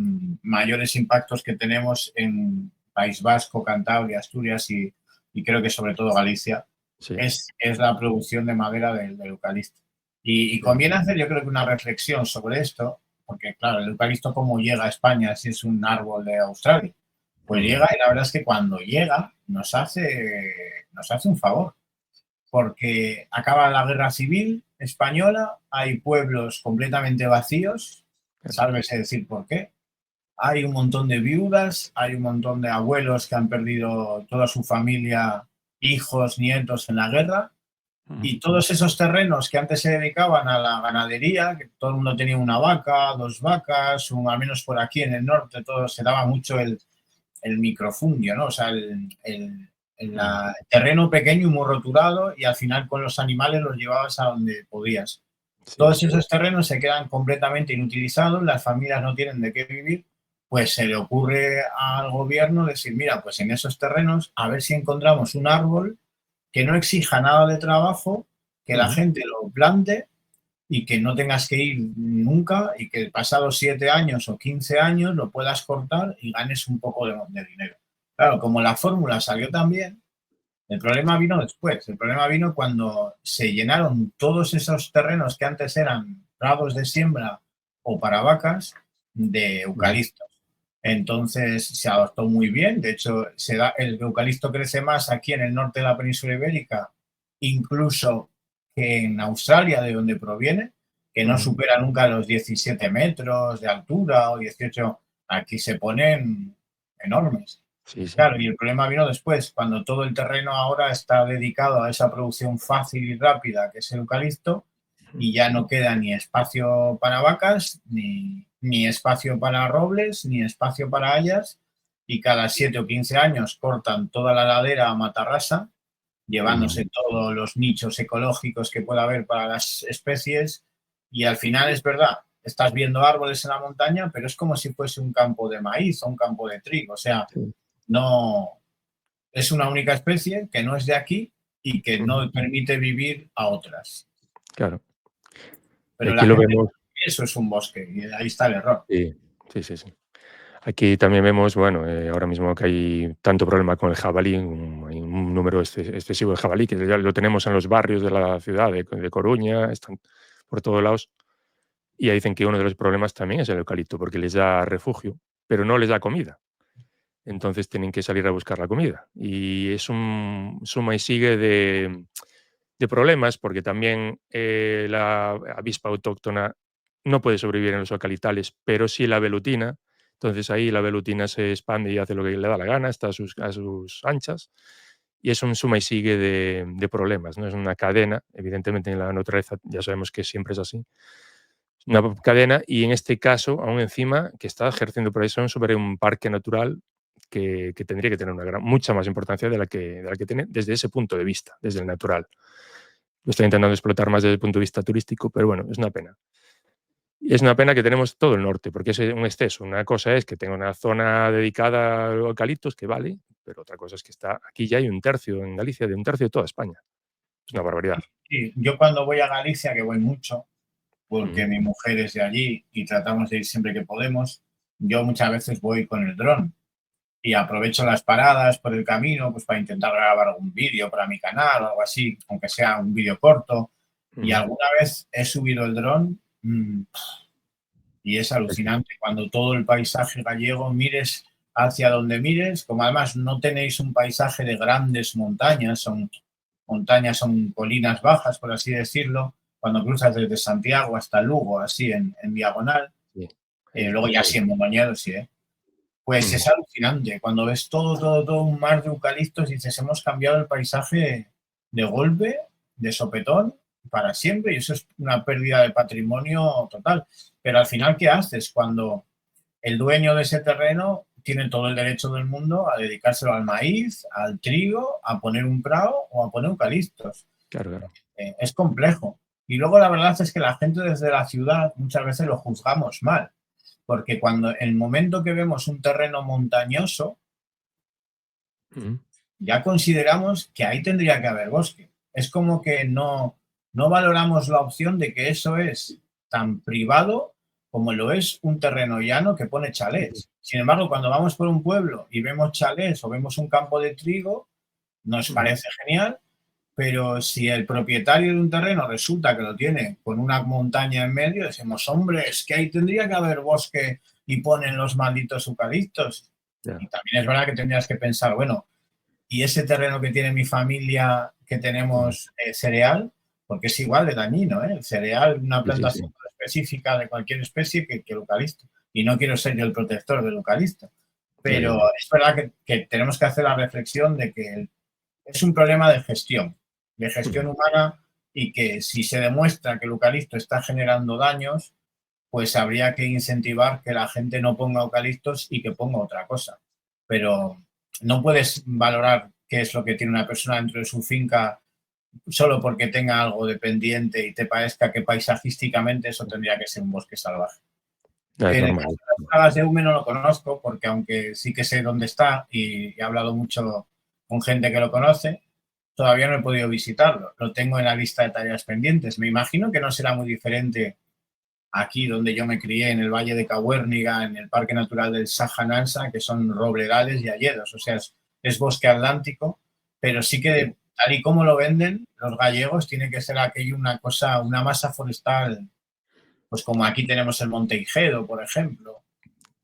mayores impactos que tenemos en País Vasco, Cantabria, Asturias y creo que sobre todo Galicia Sí, es la producción de madera del eucalipto. Y sí. conviene hacer, yo creo que una reflexión sobre esto, porque claro, el eucalipto cómo llega a España si es un árbol de Australia. Pues Ujú. llega, y la verdad es que cuando llega nos hace un favor, porque acaba la guerra civil española, hay pueblos completamente vacíos, Claro. sálvese decir por qué. Hay un montón de viudas, hay un montón de abuelos que han perdido toda su familia, hijos, nietos en la guerra, Ujú. y todos esos terrenos que antes se dedicaban a la ganadería, que todo el mundo tenía una vaca, dos vacas, al menos por aquí en el norte, todo se daba mucho el microfundio, ¿no? O sea, Ujú. el terreno pequeño y muy roturado, y al final con los animales los llevabas a donde podías. Sí, Todos esos terrenos se quedan completamente inutilizados, las familias no tienen de qué vivir, pues se le ocurre al gobierno decir, mira, pues en esos terrenos a ver si encontramos un árbol que no exija nada de trabajo, que la ujú. gente lo plante y que no tengas que ir nunca, y que pasados 7 años o 15 años lo puedas cortar y ganes un poco de dinero. Claro, como la fórmula salió tan bien, el problema vino después. El problema vino cuando se llenaron todos esos terrenos que antes eran prados de siembra o para vacas de Ujú. eucaliptos. Entonces se adaptó muy bien. De hecho, el eucalipto crece más aquí en el norte de la península ibérica, incluso que en Australia, de donde proviene, que no Ujú. supera nunca los 17 metros de altura o 18. Aquí se ponen enormes. Sí, sí. Claro, y el problema vino después, cuando todo el terreno ahora está dedicado a esa producción fácil y rápida que es el eucalipto, Ujú. y ya no queda ni espacio para vacas, ni espacio para robles, ni espacio para hayas, y cada 7 o 15 años cortan toda la ladera a matarrasa, Ujú. llevándose todos los nichos ecológicos que pueda haber para las especies, y al final es verdad, estás viendo árboles en la montaña, pero es como si fuese un campo de maíz o un campo de trigo, o sea, Sí, no, es una única especie que no es de aquí y que ujú. no permite vivir a otras. Claro. Y Pero aquí la lo gente vemos. eso es un bosque, y ahí está el error. Sí, sí, sí, sí. Aquí también vemos, bueno, ahora mismo que hay tanto problema con el jabalí, hay un número excesivo de jabalí, que ya lo tenemos en los barrios de la ciudad de Coruña, están por todos lados, y ahí dicen que uno de los problemas también es el eucalipto, porque les da refugio, pero no les da comida. Entonces tienen que salir a buscar la comida. Y es un suma y sigue de problemas, porque también la avispa autóctona no puede sobrevivir en los eucaliptales, pero sí la velutina. Entonces ahí la velutina se expande y hace lo que le da la gana, está a sus anchas, y es un suma y sigue de problemas, ¿no? Es una cadena, evidentemente en la naturaleza ya sabemos que siempre es así, una cadena, y en este caso, aún encima, que está ejerciendo presión sobre un parque natural que tendría que tener mucha más importancia de la que tiene desde ese punto de vista, desde el natural. Lo está intentando explotar más desde el punto de vista turístico, pero bueno, es una pena. Y es una pena que tenemos todo el norte, porque es un exceso. Una cosa es que tenga una zona dedicada a eucaliptos, que vale, pero otra cosa es que aquí ya hay un tercio en Galicia, de un tercio de toda España. Es una barbaridad. Y yo cuando voy a Galicia, que voy mucho, porque Ujú, mi mujer es de allí y tratamos de ir siempre que podemos, yo muchas veces voy con el dron y aprovecho las paradas por el camino pues para intentar grabar algún vídeo para mi canal o algo así, aunque sea un vídeo corto. Y ujú. alguna vez he subido el dron y es Sí, sí. alucinante cuando todo el paisaje gallego, mires hacia donde mires, como además no tenéis un paisaje de grandes montañas, son colinas bajas, por así decirlo, cuando cruzas desde Santiago hasta Lugo, así en diagonal, Sí, ahí está luego ya todo. sí en Mondoñedo, sí, pues Ujú. es alucinante. Cuando ves todo un mar de eucaliptos, dices, hemos cambiado el paisaje de golpe, de sopetón, para siempre, y eso es una pérdida de patrimonio total. Pero al final, ¿qué haces cuando el dueño de ese terreno tiene todo el derecho del mundo a dedicárselo al maíz, al trigo, a poner un prado o a poner eucaliptos? Claro, claro. Es complejo. Y luego la verdad es que la gente desde la ciudad muchas veces lo juzgamos mal, porque cuando el momento que vemos un terreno montañoso, Ujú. ya consideramos que ahí tendría que haber bosque. Es como que no valoramos la opción de que eso es tan privado como lo es un terreno llano que pone Ujú. chalés. Sin embargo, cuando vamos por un pueblo y vemos chalés o vemos un campo de trigo, nos Ujú. parece genial, pero si el propietario de un terreno resulta que lo tiene con una montaña en medio, decimos, hombre, es que ahí tendría que haber bosque y ponen los malditos eucaliptos. Y Ya. también es verdad que tendrías que pensar, bueno, y ese terreno que tiene mi familia, que Ujú. tenemos cereal, porque es igual de dañino, ¿eh? El cereal, una Sí, sí, plantación sí. específica de cualquier especie que el eucalipto. Y no quiero ser yo el protector del eucalipto. Ya, ya, Pero ya. es verdad que tenemos que hacer la reflexión de que es un problema de Ujú. gestión humana, y que si se demuestra que el eucalipto está generando daños, pues habría que incentivar que la gente no ponga eucaliptos y que ponga otra cosa. Pero no puedes valorar qué es lo que tiene una persona dentro de su finca solo porque tenga algo de pendiente y te parezca que paisajísticamente eso tendría que ser un bosque salvaje. No, es En el normal. caso de las plagas de hume no lo conozco, porque aunque sí que sé dónde está y he hablado mucho con gente que lo conoce, todavía no he podido visitarlo. Lo tengo en la lista de tareas pendientes. Me imagino que no será muy diferente aquí donde yo me crié, en el Valle de Cahuérniga, en el Parque Natural del Saja-Nansa, que son robledales y hayedos, o sea, es bosque atlántico, pero sí Sí, que tal y como lo venden los gallegos, tiene que ser aquello una cosa, una masa forestal, pues como aquí tenemos el Monte Igedo, por ejemplo.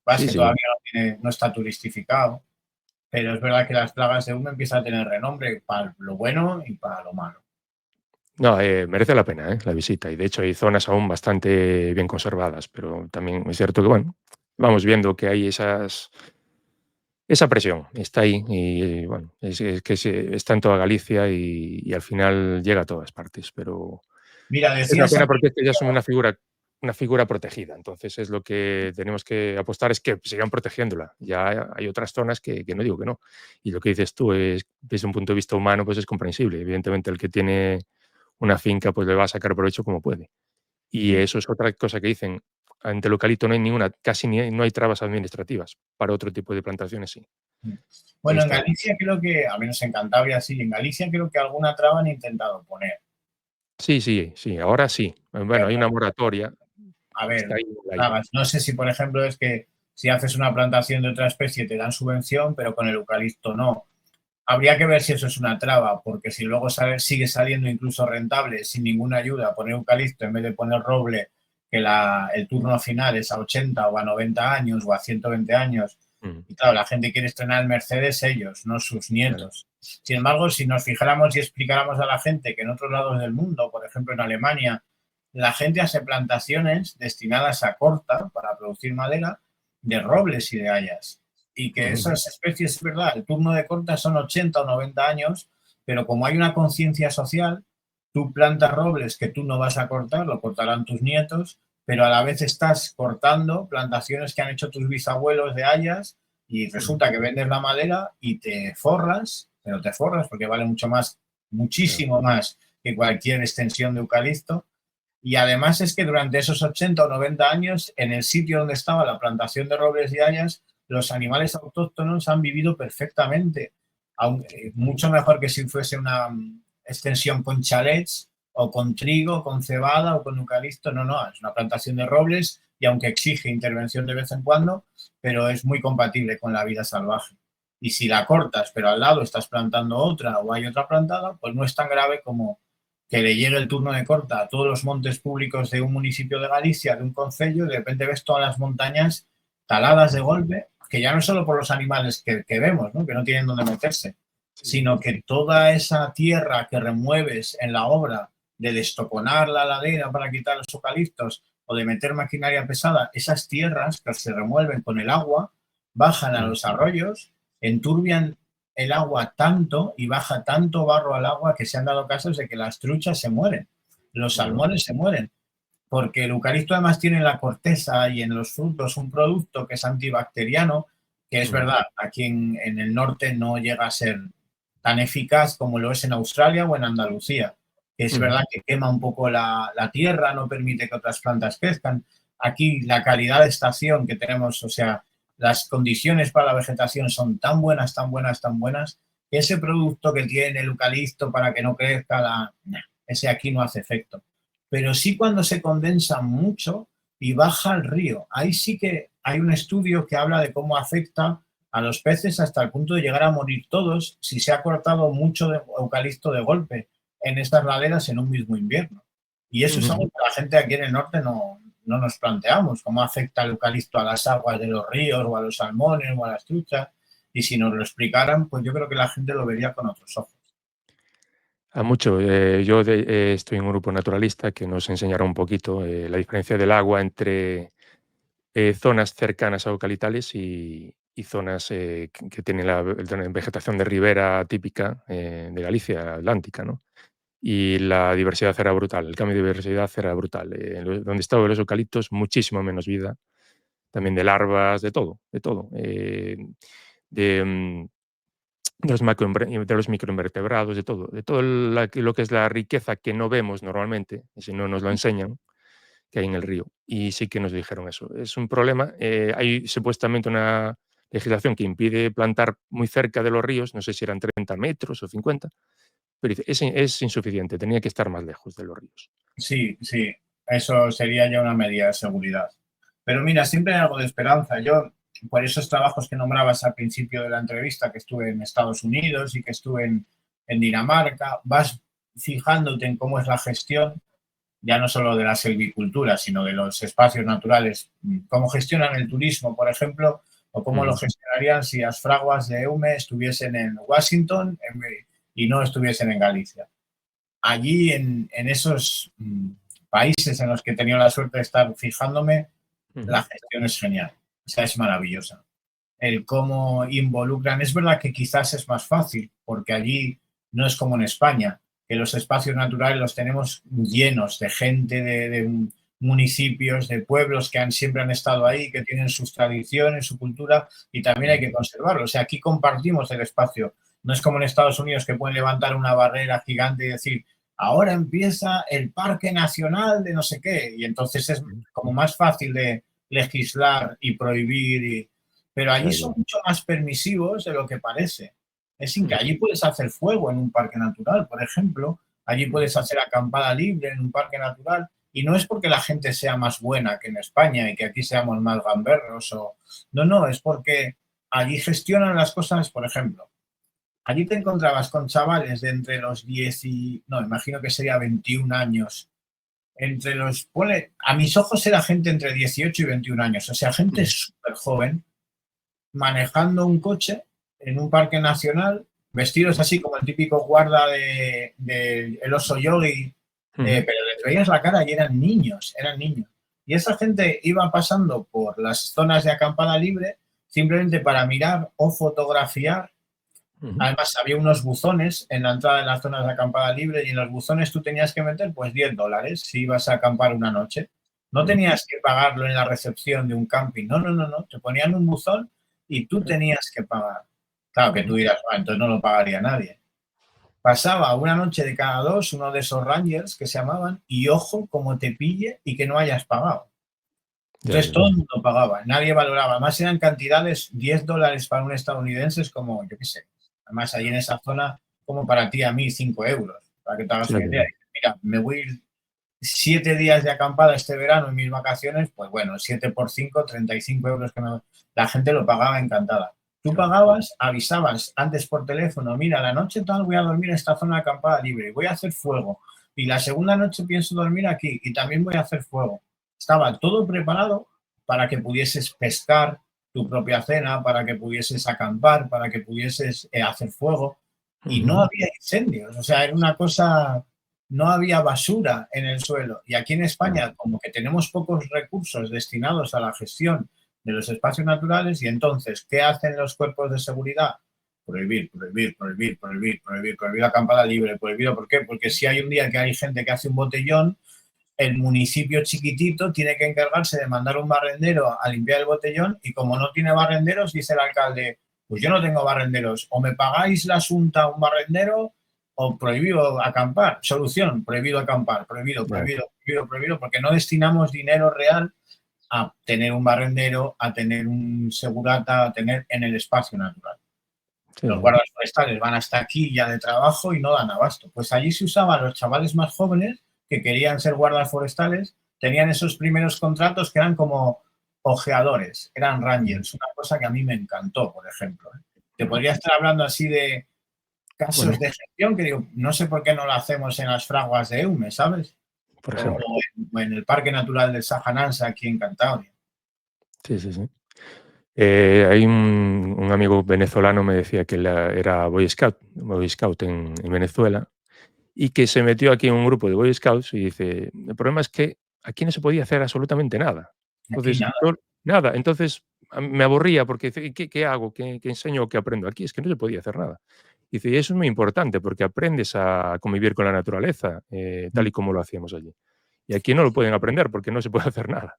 Es sí, que sí. todavía no está turistificado, pero es verdad que las plagas de humo empiezan a tener renombre para lo bueno y para lo malo. No, merece la pena, la visita, y de hecho hay zonas aún bastante bien conservadas, pero también es cierto que, bueno, vamos viendo que hay esa presión, está ahí y, bueno, es que está en toda Galicia y al final llega a todas partes, pero Mira, es una decías pena al porque es que ya principio, son una figura protegida, entonces es lo que tenemos que apostar, es que sigan protegiéndola. Ya hay otras zonas que no digo que no, y lo que dices tú es, desde un punto de vista humano, pues es comprensible. Evidentemente, el que tiene una finca, pues le va a sacar provecho como puede. Y sí. eso es otra cosa que dicen, ante el eucalipto no hay ninguna, casi ni hay no hay trabas administrativas, para otro tipo de plantaciones sí. Ahí Bueno, en está la Galicia creo que, al menos en Cantabria sí, en Galicia creo que alguna traba han intentado poner. sí, sí, sí, ahora sí. Bueno, hay una moratoria, A está ver, ahí en el aire. plagas. No sé si, por ejemplo, es que si haces una plantación de otra especie te dan subvención, pero con el eucalipto no. Habría que ver si eso es una traba, porque si luego sigue saliendo incluso rentable sin ninguna ayuda poner eucalipto en vez de poner roble, que el turno final es a 80 o a 90 años o a 120 años, Mm, y claro, la gente quiere estrenar el Mercedes ellos, no sus claro. nietos. Sin embargo, si nos fijáramos y explicáramos a la gente que en otros lados del mundo, por ejemplo en Alemania, la gente hace plantaciones destinadas a corta para producir madera de robles y de hayas, y que Ujú, esas especies, es verdad, el turno de corta son 80 o 90 años, pero como hay una conciencia social, tú plantas robles que tú no vas a cortar, lo cortarán tus nietos, pero a la vez estás cortando plantaciones que han hecho tus bisabuelos de hayas y resulta que vendes la madera y te forras, pero te forras porque vale mucho más, Claro. muchísimo más que cualquier extensión de eucalipto. Y además es que durante esos 80 o 90 años, en el sitio donde estaba la plantación de robles y hayas, los animales autóctonos han vivido perfectamente, mucho mejor que si fuese una extensión con chalets o con trigo, con cebada o con eucalipto. No, no, es una plantación de robles y aunque exige intervención de vez en cuando, pero es muy compatible con la vida salvaje. Y si la cortas, pero al lado estás plantando otra o hay otra plantada, pues no es tan grave como que le llegue el turno de corta a todos los montes públicos de un municipio de Galicia, de un concello, y de repente ves todas las montañas taladas de golpe, que ya no es solo por los animales que vemos, ¿no? Que no tienen dónde meterse, Sí. sino que toda esa tierra que remueves en la obra de destoconar la ladera para quitar los eucaliptos o de meter maquinaria pesada, esas tierras que se remueven con el agua, bajan a los arroyos, enturbian el agua tanto y baja tanto barro al agua que se han dado casos de que las truchas se mueren, los Bueno, salmones se mueren, porque el eucalipto además tiene en la corteza y en los frutos un producto que es antibacteriano, que es verdad, aquí en el norte no llega a ser tan eficaz como lo es en Australia o en Andalucía, que es verdad que quema un poco la tierra, no permite que otras plantas crezcan. Aquí la calidad de estación que tenemos, o sea, las condiciones para la vegetación son tan buenas, tan buenas, tan buenas, que ese producto que tiene el eucalipto para que no crezca, ese aquí no hace efecto. Pero sí cuando se condensa mucho y baja al río. Ahí sí que hay un estudio que habla de cómo afecta a los peces hasta el punto de llegar a morir todos si se ha cortado mucho de eucalipto de golpe en estas laderas en un mismo invierno. Y eso es algo que la gente aquí en el norte no nos planteamos, cómo afecta el eucalipto a las aguas de los ríos o a los salmones o a las truchas. Y si nos lo explicaran, pues yo creo que la gente lo vería con otros ojos. a mucho. Yo estoy en un grupo naturalista que nos enseñará un poquito la diferencia del agua entre zonas cercanas a eucalitales y zonas que tienen la vegetación de ribera típica de Galicia, atlántica, ¿no? Y la diversidad era brutal, el cambio de diversidad era brutal. Donde estaban los eucaliptos, muchísimo menos vida, también de larvas, de todo, de todo. De, de los microinvertebrados, de todo lo que es la riqueza que no vemos normalmente, y si no nos lo enseñan, que hay en el río. Y sí que nos dijeron eso. Es un problema. Hay supuestamente una legislación que impide plantar muy cerca de los ríos, no sé si eran 30 metros o 50, pero dice, es insuficiente, tenía que estar más lejos de los ríos. Sí, sí, eso sería ya una medida de seguridad. Pero mira, siempre hay algo de esperanza. Yo, por esos trabajos que nombrabas al principio de la entrevista, que estuve en Estados Unidos y que estuve en Dinamarca, vas fijándote en cómo es la gestión, ya no solo de la silvicultura, sino de los espacios naturales, cómo gestionan el turismo, por ejemplo, o cómo lo Mm, gestionarían si las fraguas de EUME estuviesen en Washington y no estuviesen en Galicia. Allí en esos países en los que he tenido la suerte de estar fijándome, ujú, la gestión es genial, o sea, es maravillosa. El cómo involucran, es verdad que quizás es más fácil, porque allí no es como en España, que los espacios naturales los tenemos llenos de gente, de municipios, de pueblos que siempre han estado ahí, que tienen sus tradiciones, su cultura, y también hay mm, que conservarlo. O sea, aquí compartimos el espacio. No es como en Estados Unidos que pueden levantar una barrera gigante y decir, ahora empieza el Parque Nacional de no sé qué, y entonces es mm, como más fácil de legislar y prohibir, pero allí son claro, mucho más permisivos de lo que parece. Es mm, que allí puedes hacer fuego en un parque natural, por ejemplo, allí mm, puedes hacer acampada libre en un parque natural, y no es porque la gente sea más buena que en España y que aquí seamos más gamberros, no, no, es porque allí gestionan las cosas, por ejemplo, allí te encontrabas con chavales de entre los 10 y, no, imagino que sería 21 años, entre los, a mis ojos era gente entre 18 y 21 años, o sea, gente mm, súper joven, manejando un coche en un parque nacional, vestidos así como el típico guarda de el oso yogi, mm, pero les veías la cara y eran niños, eran niños. Y esa gente iba pasando por las zonas de acampada libre simplemente para mirar o fotografiar. mm, Además, había unos buzones en la entrada de las zonas de acampada libre y en los buzones tú tenías que meter pues $10 si ibas a acampar una noche. No tenías que pagarlo en la recepción de un camping. No, no, no, no. Te ponían un buzón y tú tenías que pagar. Claro que tú dirás, bueno, entonces no lo pagaría nadie. Pasaba una noche de cada dos, uno de esos Rangers que se llamaban, y ojo, como te pille y que no hayas pagado. Ya, Entonces ya. todo el mundo pagaba, nadie valoraba. Además eran cantidades, $10 para un estadounidense es como, yo qué sé. Además ahí en esa zona, como para ti, a mí, 5 euros, para que te hagas una Claro, idea. Mira, me voy a ir 7 días de acampada este verano en mis vacaciones, pues bueno, 7 por 5, 35 euros que la gente lo pagaba encantada. Tú claro. pagabas, avisabas antes por teléfono, mira, la noche tal voy a dormir en esta zona de acampada libre, voy a hacer fuego. Y la segunda noche pienso dormir aquí y también voy a hacer fuego. Estaba todo preparado para que pudieses pescar tu propia cena, para que pudieses acampar, para que pudieses hacer fuego. Y no Ujú. había incendios, o sea, era una cosa, no había basura en el suelo. Y aquí en Claro. España, como que tenemos pocos recursos destinados a la gestión de los espacios naturales, y entonces, ¿qué hacen los cuerpos de seguridad? Prohibir, prohibir, prohibir, prohibir, prohibir, prohibir acampada libre, prohibido. ¿Por qué? Porque si hay un día que hay gente que hace un botellón, el municipio chiquitito tiene que encargarse de mandar un barrendero a limpiar el botellón y como no tiene barrenderos, dice el alcalde, pues yo no tengo barrenderos, o me pagáis la asunta un barrendero o prohibido acampar. Solución, prohibido acampar, prohibido, Ya. prohibido, prohibido, prohibido, porque no destinamos dinero real a tener un barrendero, a tener un segurata, a tener en el espacio natural. Sí, Los sí. guardas forestales van hasta aquí ya de trabajo y no dan abasto. Pues allí se usaba a los chavales más jóvenes que querían ser guardas forestales, tenían esos primeros contratos que eran como ojeadores, eran rangers, una cosa que a mí me encantó, por ejemplo. Te podría estar hablando así de casos Bueno, de gestión que digo, no sé por qué no lo hacemos en las fraguas de Eume, ¿sabes? por O ejemplo. en el Parque Natural del Sajanansa, aquí en Cantabria. Sí, sí, sí. Hay un amigo venezolano me decía que era Boy Scout en Venezuela, y que se metió aquí en un grupo de Boy Scouts y dice: "El problema es que aquí no se podía hacer absolutamente nada". Aquí Entonces, nada. yo nada, entonces me aburría porque dice: "¿Y qué hago? ¿Qué enseño o qué aprendo aquí?". Es que no se podía hacer nada. Dice: "Y eso es muy importante porque aprendes a convivir con la naturaleza, tal y como lo hacíamos allí. Y aquí no lo pueden aprender porque no se puede hacer nada".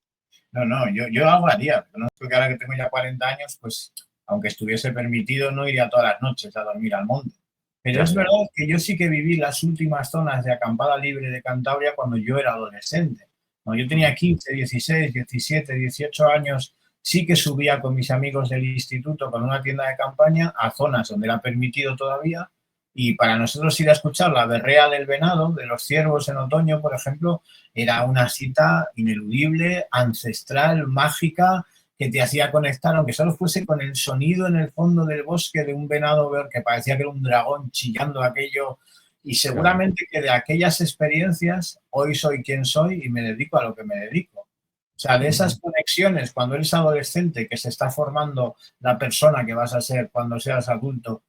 No, no, yo hago a día. No es que ahora que tengo ya 40 años, pues aunque estuviese permitido, no iría todas las noches a dormir al monte. Pero Ya, es ya. verdad que yo sí que viví las últimas zonas de acampada libre de Cantabria cuando yo era adolescente. Cuando yo Ujú. tenía 15, 16, 17, 18 años, sí que subía con mis amigos del instituto con una tienda de campaña a zonas donde era permitido todavía. Y para nosotros ir a escuchar la berrea del venado, de los ciervos en otoño, por ejemplo, era una cita ineludible, ancestral, mágica, que te hacía conectar, aunque solo fuese con el sonido en el fondo del bosque de un venado que parecía que era un dragón chillando aquello. Y Claro. seguramente que de aquellas experiencias hoy soy quien soy y me dedico a lo que me dedico. O sea, de Ujú. esas conexiones cuando eres adolescente, que se está formando la persona que vas a ser cuando seas adulto,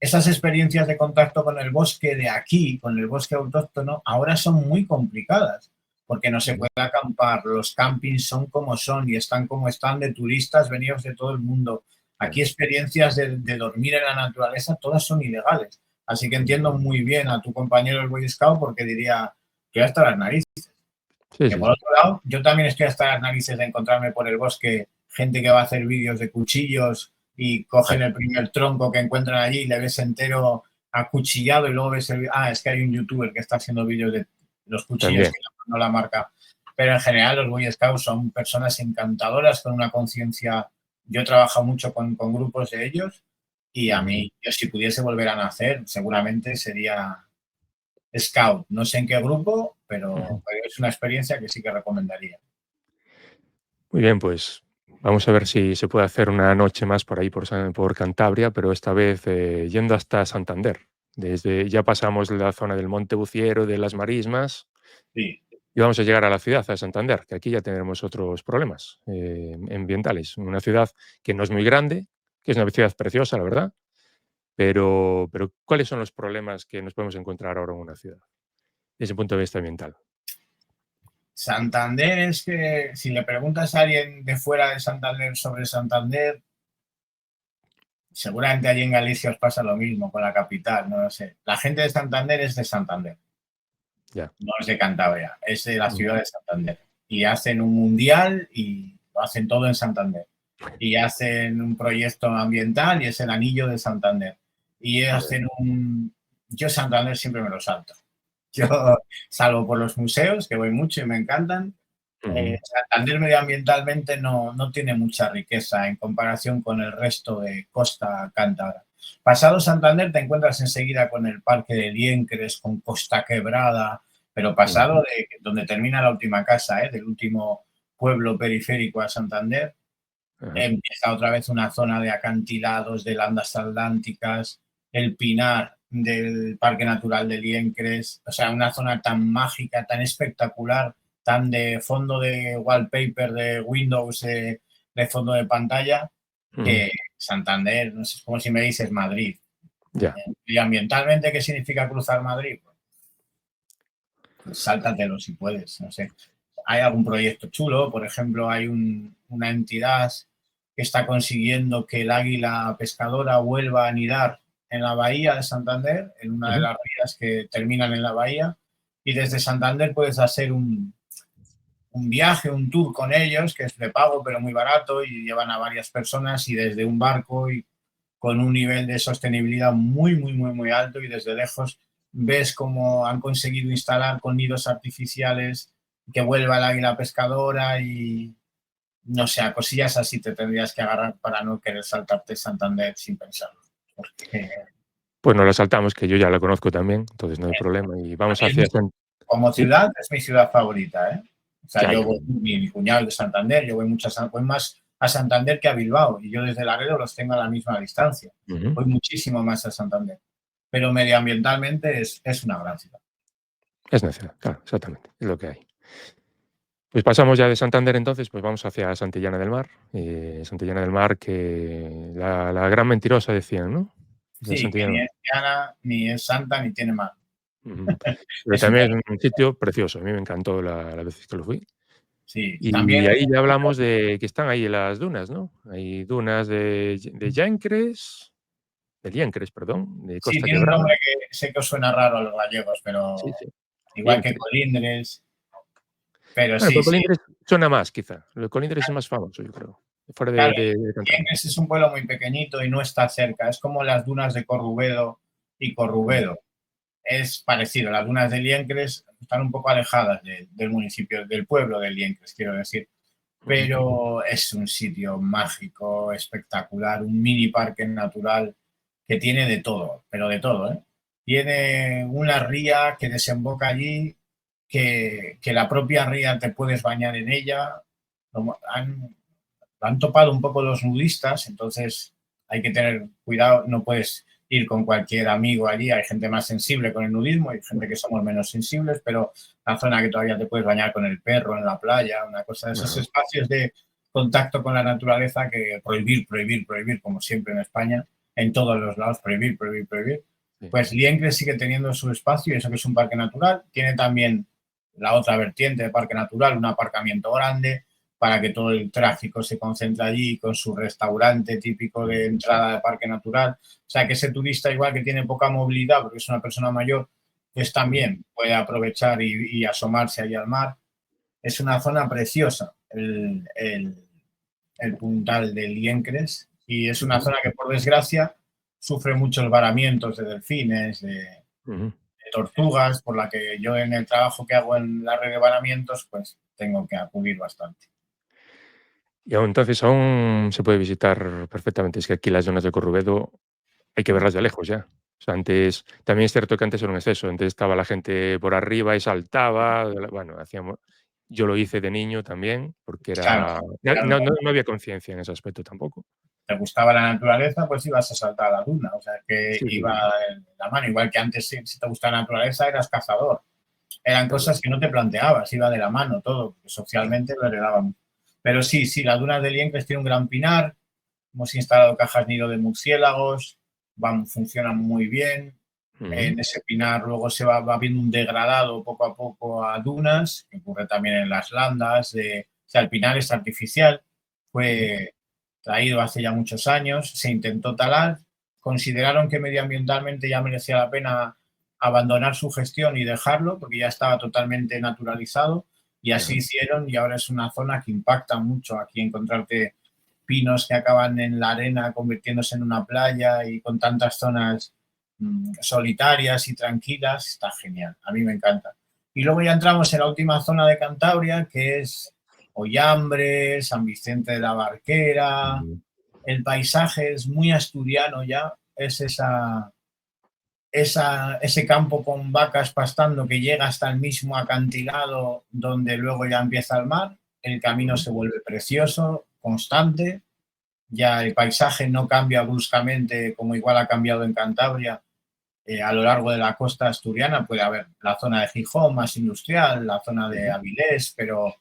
esas experiencias de contacto con el bosque de aquí, con el bosque autóctono, ahora son muy complicadas porque no se Ujú. puede acampar, los campings son como son y están como están de turistas venidos de todo el mundo. Aquí Claro. experiencias de dormir en la naturaleza, todas son ilegales. Así que Ujú. entiendo muy bien a tu compañero el Boy Scout porque diría que hasta las narices. Sí, Que sí, por sí. otro lado, yo también estoy hasta las narices de encontrarme por el bosque gente que va a hacer vídeos de cuchillos y cogen Claro. el primer tronco que encuentran allí y le ves entero acuchillado y luego ves es que hay un youtuber que está haciendo vídeos de los cuchillos También. que no la marca. Pero en general los Boy Scouts son personas encantadoras con una conciencia. Yo he trabajado mucho con grupos de ellos y a Ujú. mí, yo si pudiese volver a nacer, seguramente sería Scout. No sé en qué grupo, Ujú. pero es una experiencia que sí que recomendaría. Muy bien, pues vamos a ver si se puede hacer una noche más por ahí, por Cantabria, pero esta vez yendo hasta Santander. Ya pasamos la zona del Monte Buciero, de las Marismas, Sí, y vamos a llegar a la ciudad, a Santander, que aquí ya tenemos otros problemas ambientales. Una ciudad que no es muy grande, que es una ciudad preciosa, la verdad, pero ¿cuáles son los problemas que nos podemos encontrar ahora en una ciudad, desde el punto de vista ambiental? Santander es que si le preguntas a alguien de fuera de Santander sobre Santander, seguramente allí en Galicia os pasa lo mismo con la capital, no lo sé. La gente de Santander es de Santander, Ya. no es de Cantabria, es de la Ujú. ciudad de Santander. y hacen un mundial y lo hacen todo en Santander. Y hacen un proyecto ambiental y es el Anillo de Santander. Y hacen un... Yo Santander siempre me lo salto. Yo, salvo por los museos, que voy mucho y me encantan, Santander medioambientalmente no tiene mucha riqueza en comparación con el resto de costa cántabra. Pasado Santander te encuentras enseguida con el Parque de Liencres, con Costa Quebrada, pero pasado de donde termina la última casa, del último pueblo periférico a Santander, empieza otra vez una zona de acantilados, de landas atlánticas, el Pinar del Parque Natural de Liencres, o sea, una zona tan mágica, tan espectacular, tan de fondo de wallpaper de Windows, de fondo de pantalla, que Santander, no sé, es como si me dices Madrid. Ya. Y ambientalmente, ¿qué significa cruzar Madrid? Pues sáltatelo si puedes, no sé. Hay algún proyecto chulo, por ejemplo, hay una entidad que está consiguiendo que el águila pescadora vuelva a anidar en la bahía de Santander, en una de las rías que terminan en la bahía, y desde Santander puedes hacer un viaje, un tour con ellos, que es de pago pero muy barato, y llevan a varias personas y desde un barco y con un nivel de sostenibilidad muy, muy, muy, muy alto, y desde lejos ves cómo han conseguido instalar con nidos artificiales que vuelva el águila pescadora y no sé, a cosillas así te tendrías que agarrar para no querer saltarte Santander sin pensarlo. Porque Pues nos la saltamos, que yo ya la conozco también, entonces no hay problema. Y vamos hacia como ¿sí? ciudad es mi ciudad favorita, ¿eh? O sea, Ya, yo ya. voy, mi cuñado de Santander, yo voy voy más a Santander que a Bilbao y yo desde Laredo los tengo a la misma distancia. Voy muchísimo más a Santander, pero medioambientalmente es una gran ciudad. Es nacional, claro, exactamente, es lo que hay. Pues pasamos ya de Santander entonces, pues vamos hacia Santillana del Mar. Santillana del Mar, que la gran mentirosa decían, ¿no? De Sí, que Santillana. ni es Diana, ni es santa, ni tiene mar. Ujú. Pero Es un también pueblo. es un sitio precioso, a mí me encantó las veces que lo fui. Sí, también Y ahí ya hablamos de que están ahí las dunas, ¿no? Hay dunas de Llancres, de Liencres, perdón, de sí, Costa tiene un Quebrada. nombre que sé que os suena raro a los gallegos, Sí, pero sí, igual que Liencres. Colindres, pero Bueno, sí, pero sí. Colindres suena más, quizá. Lo de Colindres es más famoso, yo creo, fuera Claro, de Cantabria. Liencres es un pueblo muy pequeñito y no está cerca. Es como las dunas de Corrubedo y Corrubedo. Es parecido. Las dunas de Liencres están un poco alejadas del municipio, del pueblo de Liencres, quiero decir. Ujú. Pero es un sitio mágico, espectacular, un mini parque natural que tiene de todo, pero de todo, ¿eh? Tiene una ría que desemboca allí, que la propia ría te puedes bañar en ella. Han topado un poco los nudistas, entonces hay que tener cuidado, no puedes ir con cualquier amigo allí, hay gente más sensible con el nudismo, hay gente que somos menos sensibles, pero la zona que todavía te puedes bañar con el perro en la playa, una cosa de esos Ajá. espacios de contacto con la naturaleza que prohibir, prohibir, prohibir, como siempre en España, en todos los lados, prohibir, prohibir, prohibir. Sí. Pues Liencres sigue teniendo su espacio, y eso que es un parque natural, tiene también la otra vertiente de parque natural, un aparcamiento grande, para que todo el tráfico se concentre allí con su restaurante típico de entrada de parque natural. O sea, que ese turista igual que tiene poca movilidad porque es una persona mayor, pues también puede aprovechar y asomarse allí al mar. Es una zona preciosa, el puntal de Liencres, y es una Ujú, zona que por desgracia sufre muchos varamientos de delfines, ujú. tortugas, por la que yo en el trabajo que hago en la red de varamientos, pues tengo que acudir bastante. Y aún entonces aún se puede visitar perfectamente. Es que aquí las zonas de Corrubedo hay que verlas de lejos ya. O sea, antes también es cierto que antes era un exceso. Antes estaba la gente por arriba y saltaba. Bueno, hacíamos yo lo hice de niño también, porque Claro, era claro, no había conciencia en ese aspecto tampoco. te gustaba la naturaleza, pues ibas a saltar a la duna, o sea, que Sí, sí, iba en la mano, igual que antes si te gustaba la naturaleza eras cazador. Eran tal cual. cosas que no te planteabas, iba de la mano todo, porque socialmente lo heredábamos. Pero sí, sí, la duna de Liencres tiene un gran pinar, hemos instalado cajas nido de murciélagos, funcionan muy bien. Ujú, En ese pinar luego va viendo un degradado poco a poco a dunas, que ocurre también en las landas. O sea, el pinar es artificial, ujú, fue traído hace ya muchos años, se intentó talar, consideraron que medioambientalmente ya merecía la pena abandonar su gestión y dejarlo, porque ya estaba totalmente naturalizado, Y así hicieron, y ahora es una zona que impacta mucho. Aquí encontrarte pinos que acaban en la arena convirtiéndose en una playa y con tantas zonas solitarias y tranquilas, está genial. A mí me encanta. Y luego ya entramos en la última zona de Cantabria, que es Ollambre, San Vicente de la Barquera. El paisaje es muy asturiano ya, es ese campo con vacas pastando que llega hasta el mismo acantilado donde luego ya empieza el mar. El camino se vuelve precioso, constante. Ya el paisaje no cambia bruscamente como igual ha cambiado en Cantabria. A lo largo de la costa asturiana puede haber la zona de Gijón más industrial, la zona de Avilés, pero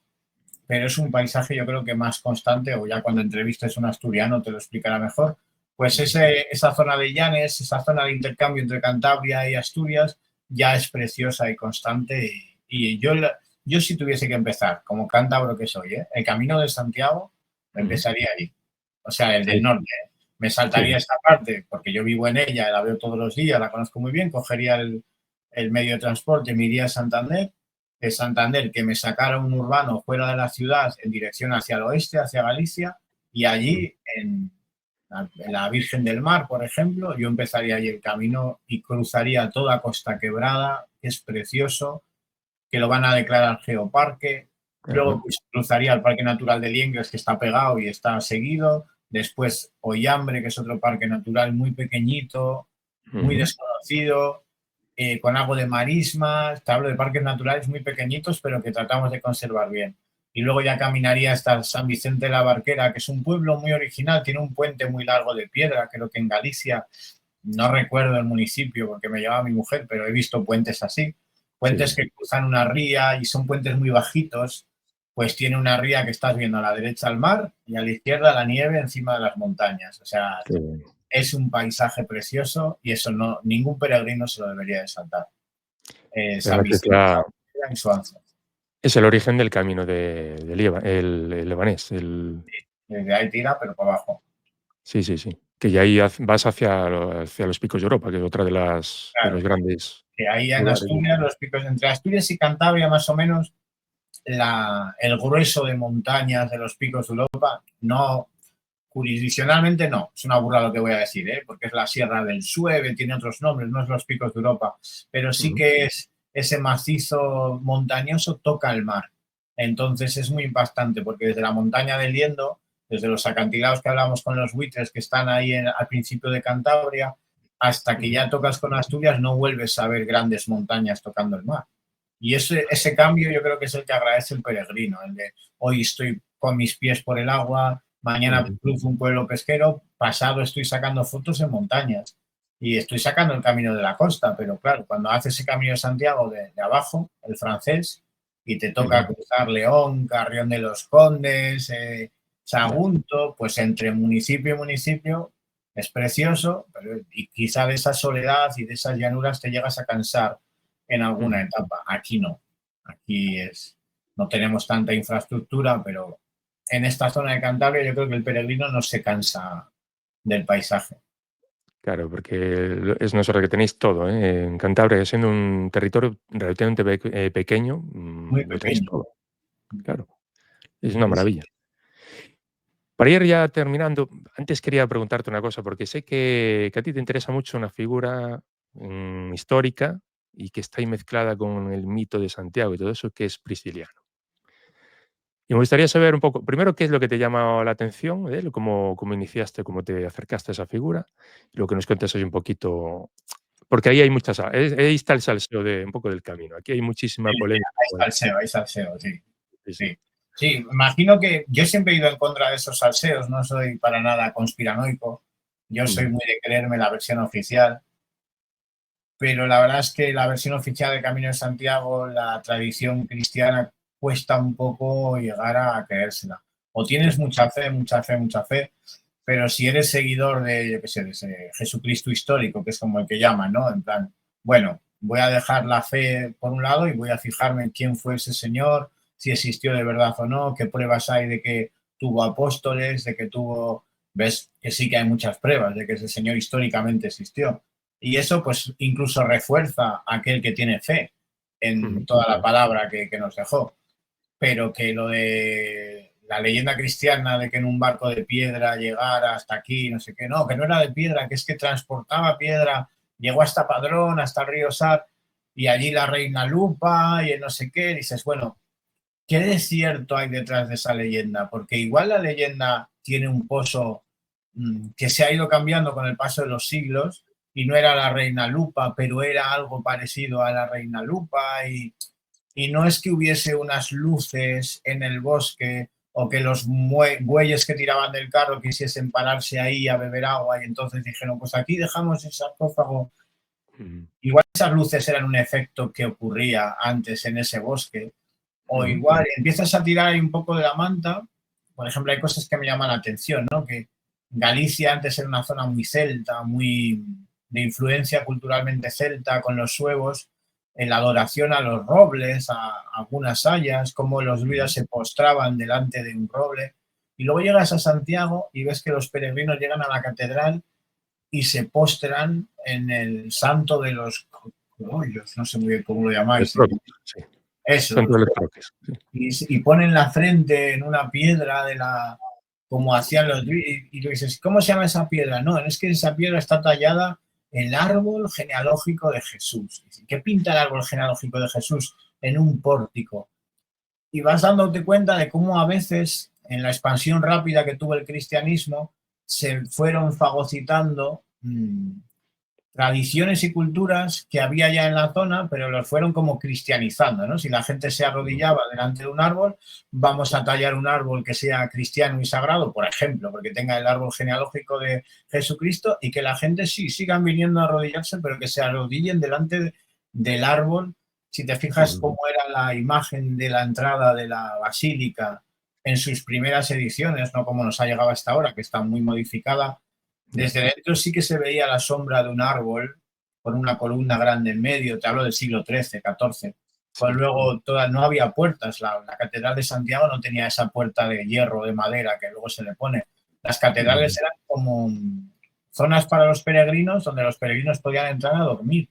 es un paisaje yo creo que más constante, o ya cuando entrevistes a un asturiano te lo explicará mejor. Pues esa zona de Llanes, esa zona de intercambio entre Cantabria y Asturias ya es preciosa y constante. Y yo si tuviese que empezar, como cántabro que soy, el Camino de Santiago, empezaría ahí. O sea, el del norte. Me saltaría esta parte, porque yo vivo en ella, la veo todos los días, la conozco muy bien, cogería el medio de transporte, me iría a Santander, de Santander, que me sacara un urbano fuera de la ciudad en dirección hacia el oeste, hacia Galicia, y allí en la Virgen del Mar, por ejemplo, yo empezaría allí el camino y cruzaría toda Costa Quebrada, que es precioso, que lo van a declarar geoparque. Luego pues, cruzaría el Parque Natural de Liengres, que está pegado y está seguido. Después Ollambre, que es otro parque natural muy pequeñito, muy desconocido, con algo de marismas. Te hablo de parques naturales muy pequeñitos, pero que tratamos de conservar bien. Y luego ya caminaría hasta San Vicente de la Barquera, que es un pueblo muy original, tiene un puente muy largo de piedra, creo que en Galicia, no recuerdo el municipio porque me llevaba mi mujer, pero he visto puentes así, puentes que cruzan una ría y son puentes muy bajitos, pues tiene una ría que estás viendo a la derecha al mar y a la izquierda la nieve encima de las montañas. O sea, es un paisaje precioso y eso no, ningún peregrino se lo debería de saltar. San Vicente en Suanza. Es el origen del camino del el lebanés. Desde ahí tira, pero para abajo. Sí, sí, sí. Que ya ahí vas hacia los picos de Europa, que es otra de los grandes que ahí en lugares. Asturias, los picos entre Asturias y Cantabria, más o menos, el grueso de montañas de los picos de Europa, no, jurisdiccionalmente no, es una burra lo que voy a decir, porque es la Sierra del Sueve, tiene otros nombres, no es los picos de Europa, pero sí que es ese macizo montañoso toca el mar. Entonces es muy impactante porque desde la montaña del Liendo, desde los acantilados que hablamos con los buitres que están ahí al principio de Cantabria, hasta que ya tocas con Asturias no vuelves a ver grandes montañas tocando el mar. Y ese cambio yo creo que es el que agradece el peregrino, el de hoy estoy con mis pies por el agua, mañana cruzo un pueblo pesquero, pasado estoy sacando fotos en montañas y estoy sacando el camino de la costa, pero claro, cuando haces ese camino de Santiago de abajo, el francés, y te toca cruzar León, Carrión de los Condes, Sagunto, pues entre municipio y municipio es precioso, pero y quizá de esa soledad y de esas llanuras te llegas a cansar en alguna etapa. Aquí no, aquí no tenemos tanta infraestructura, pero en esta zona de Cantabria yo creo que el peregrino no se cansa del paisaje. Claro, porque es nosotros que tenéis todo, ¿eh? En Cantabria, siendo un territorio relativamente pequeño, Muy lo tenéis pequeño. todo. Claro, es una Sí, sí. maravilla. Para ir ya terminando, antes quería preguntarte una cosa, porque sé que a ti te interesa mucho una figura histórica y que está ahí mezclada con el mito de Santiago y todo eso, que es Prisciliano. Y me gustaría saber un poco, primero, qué es lo que te llama la atención de él, cómo iniciaste, cómo te acercaste a esa figura, y lo que nos cuentes hoy un poquito, porque ahí hay muchas, ahí está el salseo de un poco del camino. Aquí hay muchísima Sí, sí, polémica. hay salseo, sí. Sí, sí. Sí. Sí, imagino que yo siempre he ido en contra de esos salseos, no soy para nada conspiranoico, yo soy muy de creerme la versión oficial, pero la verdad es que la versión oficial de Camino de Santiago, la tradición cristiana, cuesta un poco llegar a creérsela. O tienes mucha fe, mucha fe, mucha fe, pero si eres seguidor de, yo qué sé, de ese Jesucristo histórico, que es como el que llaman, ¿no? En plan, bueno, voy a dejar la fe por un lado y voy a fijarme en quién fue ese señor, si existió de verdad o no, qué pruebas hay de que tuvo apóstoles, de que tuvo, ves que sí que hay muchas pruebas de que ese señor históricamente existió. Y eso pues incluso refuerza a aquel que tiene fe en toda la palabra que nos dejó. pero que lo de la leyenda cristiana de que en un barco de piedra llegara hasta aquí, no sé qué, no, que no era de piedra, que es que transportaba piedra, llegó hasta Padrón, hasta el río Sar, y allí la reina Lupa, y el no sé qué, dices, bueno, ¿qué desierto hay detrás de esa leyenda? Porque igual la leyenda tiene un pozo que se ha ido cambiando con el paso de los siglos, y no era la reina Lupa, pero era algo parecido a la reina Lupa, y no es que hubiese unas luces en el bosque o que los bueyes que tiraban del carro quisiesen pararse ahí a beber agua y entonces dijeron, pues aquí dejamos el sarcófago. Igual esas luces eran un efecto que ocurría antes en ese bosque. O igual empiezas a tirar un poco de la manta. Por ejemplo, hay cosas que me llaman la atención, ¿no? Que Galicia antes era una zona muy celta, muy de influencia culturalmente celta, con los suevos, en la adoración a los robles, a algunas hayas, cómo los druidas se postraban delante de un roble. Y luego llegas a Santiago y ves que los peregrinos llegan a la catedral y se postran en el santo de los crollos, no sé muy bien cómo lo llamáis. Sí. Eso, Santo de los Croques. y ponen la frente en una piedra de la como hacían los y tú dices, ¿cómo se llama esa piedra? No, es que esa piedra está tallada el árbol genealógico de Jesús. ¿Qué pinta el árbol genealógico de Jesús en un pórtico? Y vas dándote cuenta de cómo a veces, en la expansión rápida que tuvo el cristianismo, se fueron fagocitando tradiciones y culturas que había ya en la zona, pero los fueron como cristianizando, ¿no? Si la gente se arrodillaba delante de un árbol, vamos a tallar un árbol que sea cristiano y sagrado, por ejemplo, porque tenga el árbol genealógico de Jesucristo y que la gente sí sigan viniendo a arrodillarse, pero que se arrodillen delante del árbol. Si te fijas cómo era la imagen de la entrada de la basílica en sus primeras ediciones, no como nos ha llegado hasta ahora, que está muy modificada. Desde dentro sí que se veía la sombra de un árbol con una columna grande en medio, te hablo del siglo XIII, XIV. Pues luego no había puertas, la Catedral de Santiago no tenía esa puerta de hierro, de madera que luego se le pone. Las catedrales eran como zonas para los peregrinos donde los peregrinos podían entrar a dormir.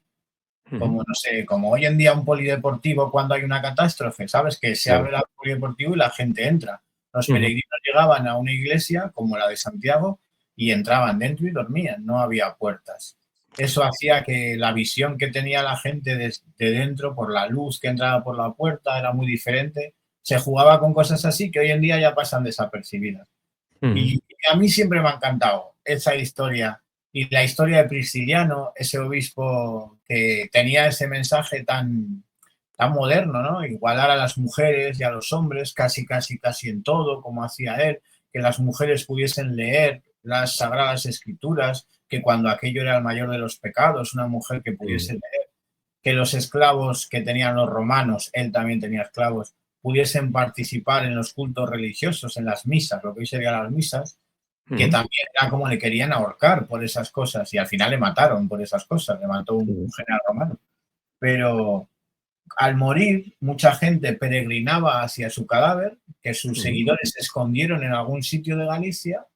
Como, no sé, como hoy en día un polideportivo cuando hay una catástrofe, ¿sabes? Que se abre el polideportivo y la gente entra. Los peregrinos llegaban a una iglesia como la de Santiago y entraban dentro y dormían, no había puertas. Eso hacía que la visión que tenía la gente desde dentro, por la luz que entraba por la puerta, era muy diferente. Se jugaba con cosas así que hoy en día ya pasan desapercibidas. Y a mí siempre me ha encantado esa historia y la historia de Prisciliano, ese obispo que tenía ese mensaje tan moderno, ¿no? Igualar a las mujeres y a los hombres casi en todo, como hacía él, que las mujeres pudiesen leer las sagradas escrituras, que cuando aquello era el mayor de los pecados, una mujer que pudiese leer, que los esclavos que tenían los romanos, él también tenía esclavos, pudiesen participar en los cultos religiosos, en las misas, lo que hoy serían las misas, que también era como le querían ahorcar por esas cosas y al final le mataron por esas cosas, le mató un general romano. Pero al morir, mucha gente peregrinaba hacia su cadáver, que sus seguidores se escondieron en algún sitio de Galicia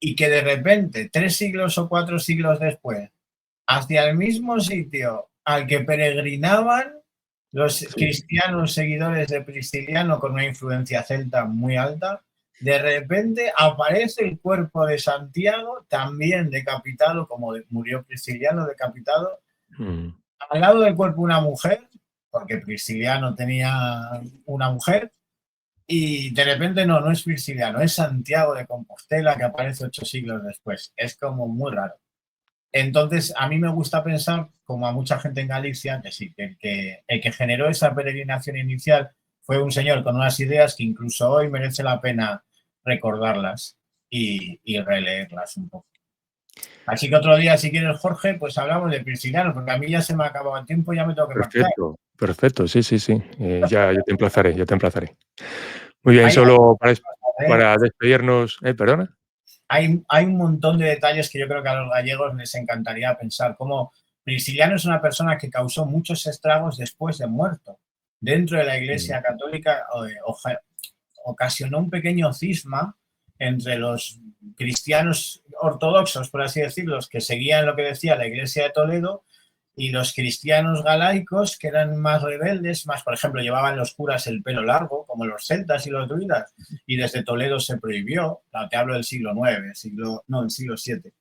y que de repente, 3 siglos o 4 siglos después, hacia el mismo sitio al que peregrinaban los cristianos seguidores de Prisciliano con una influencia celta muy alta, de repente aparece el cuerpo de Santiago, también decapitado, como murió Prisciliano, decapitado, al lado del cuerpo una mujer, porque Prisciliano tenía una mujer, y de repente no es Prisciliano, es Santiago de Compostela que aparece 8 siglos después. Es como muy raro. Entonces, a mí me gusta pensar, como a mucha gente en Galicia, que sí, que el que generó esa peregrinación inicial fue un señor con unas ideas que incluso hoy merece la pena recordarlas y releerlas un poco. Así que otro día, si quieres, Jorge, pues hablamos de Prisciliano, porque a mí ya se me ha acabado el tiempo y ya me tengo que marchar. Perfecto, sí. Ya te emplazaré. Muy bien, Hay solo para despedirnos, ¿perdona? Hay un montón de detalles que yo creo que a los gallegos les encantaría pensar, como Prisciliano es una persona que causó muchos estragos después de muerto. Dentro de la Iglesia Católica ocasionó un pequeño cisma entre los cristianos ortodoxos, por así decirlo, que seguían lo que decía la Iglesia de Toledo, Y los cristianos galaicos, que eran más rebeldes, más, por ejemplo, llevaban los curas el pelo largo, como los celtas y los druidas, y desde Toledo se prohibió, te hablo del siglo IX, no, del siglo VII.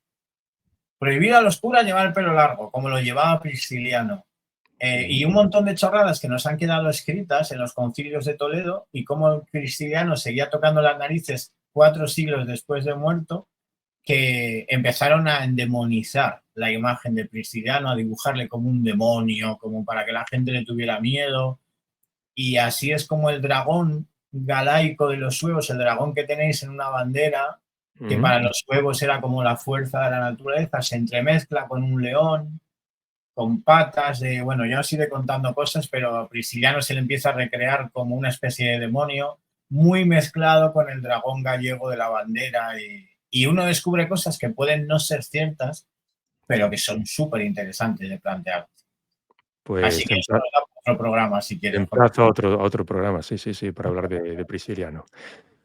Prohibido a los curas llevar el pelo largo, como lo llevaba Prisciliano. Y un montón de chorradas que nos han quedado escritas en los concilios de Toledo, y cómo Prisciliano seguía tocando las narices 4 siglos después de muerto, que empezaron a endemonizar la imagen de Prisciliano, a dibujarle como un demonio, como para que la gente le tuviera miedo. Y así es como el dragón galaico de los suevos, el dragón que tenéis en una bandera, que para los suevos era como la fuerza de la naturaleza, se entremezcla con un león, con patas de, bueno, ya os iré contando cosas, pero a Prisciliano se le empieza a recrear como una especie de demonio, muy mezclado con el dragón gallego de la bandera, y uno descubre cosas que pueden no ser ciertas, pero que son súper interesantes de plantear. Así Pues que eso nos da otro programa, si quieres, Jorge. emplazo a otro programa, sí, sí, sí, para hablar de Prisciliano.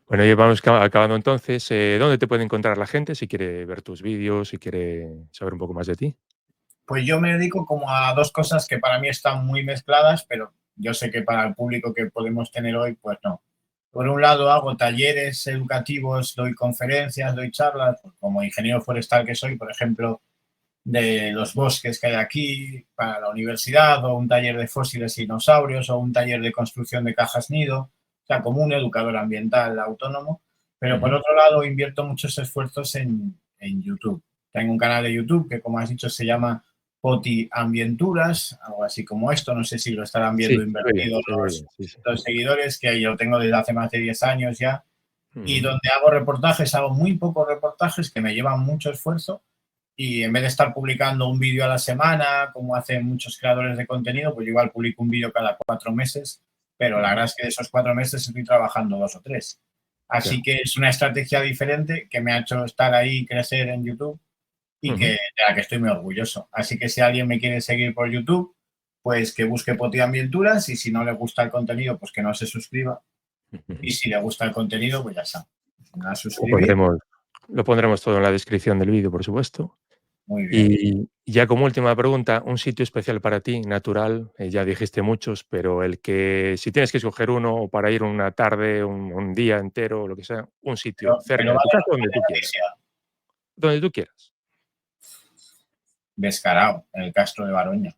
Bueno, y vamos acabando entonces. ¿Dónde te puede encontrar la gente si quiere ver tus vídeos, si quiere saber un poco más de ti? Pues yo me dedico como a 2 cosas que para mí están muy mezcladas, pero yo sé que para el público que podemos tener hoy, pues no. Por un lado hago talleres educativos, doy conferencias, doy charlas, pues como ingeniero forestal que soy, por ejemplo, de los bosques que hay aquí para la universidad, o un taller de fósiles y dinosaurios, o un taller de construcción de cajas nido, o sea, como un educador ambiental autónomo. Pero por otro lado invierto muchos esfuerzos en YouTube. Tengo un canal de YouTube que, como has dicho, se llama Poti Ambienturas, algo así como esto, no sé si lo estarán Sí, viendo invertido se ve bien, sí, sí. los seguidores, que yo tengo desde hace más de 10 años ya, y Ujú, donde hago reportajes, hago muy pocos reportajes que me llevan mucho esfuerzo, y en vez de estar publicando un vídeo a la semana, como hacen muchos creadores de contenido, pues yo igual publico un vídeo cada 4 meses, pero la ujú, verdad es que de esos 4 meses estoy trabajando 2 o 3. ya, Así que es una estrategia diferente que me ha hecho estar ahí y crecer en YouTube, y que, ujú, de la que estoy muy orgulloso. Así que si alguien me quiere seguir por YouTube, pues que busque Poti Ambienturas, y si no le gusta el contenido, pues que no se suscriba. Y ujú. si le gusta el contenido, pues ya está. A Lo suscribir. pondremos, lo pondremos todo en la descripción del vídeo, por supuesto. Muy bien. Y ya como última pregunta, un sitio especial para ti, natural, ya dijiste muchos, pero el que si tienes que escoger uno para ir una tarde, un día entero, lo que sea, un sitio cerca Pero de va tu casa, de donde tú quieras, Galicia. donde tú quieras, Descarado, en el Castro de Baroña.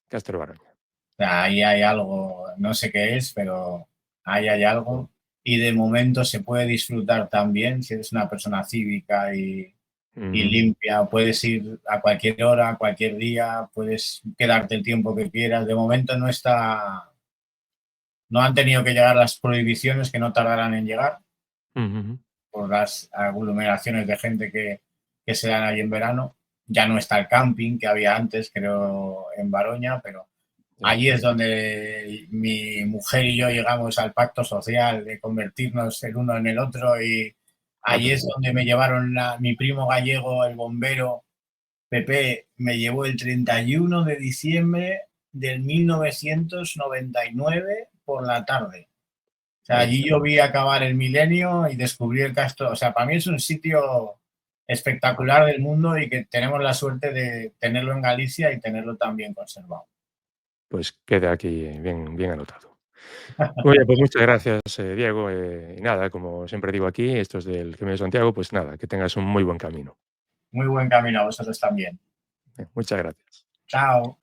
Castro Baroña. O sea, ahí hay algo, no sé qué es, pero ahí hay algo. Y de momento se puede disfrutar también si eres una persona cívica y Ujú, limpia. Puedes ir a cualquier hora, a cualquier día, puedes quedarte el tiempo que quieras. De momento no han tenido que llegar las prohibiciones, que no tardarán en llegar, ujú, por las aglomeraciones de gente que se dan ahí en verano. Ya no está el camping que había antes, creo, en Baroña, pero ya, allí es donde mi mujer y yo llegamos al pacto social de convertirnos el uno en el otro, y allí es fantástico. donde me llevaron mi primo gallego, el bombero Pepe, me llevó el 31 de diciembre del 1999 por la tarde. O sea, Ahí allí está. yo vi acabar el milenio y descubrí el Castro. O sea, para mí es un sitio espectacular del mundo, y que tenemos la suerte de tenerlo en Galicia y tenerlo tan bien conservado. Pues queda aquí bien, bien anotado. Muy bien, pues muchas gracias, Diego. Y nada, como siempre digo aquí, esto es del Camino de Santiago, pues nada, que tengas un muy buen camino. Muy buen camino a vosotros también. Muchas gracias. Chao.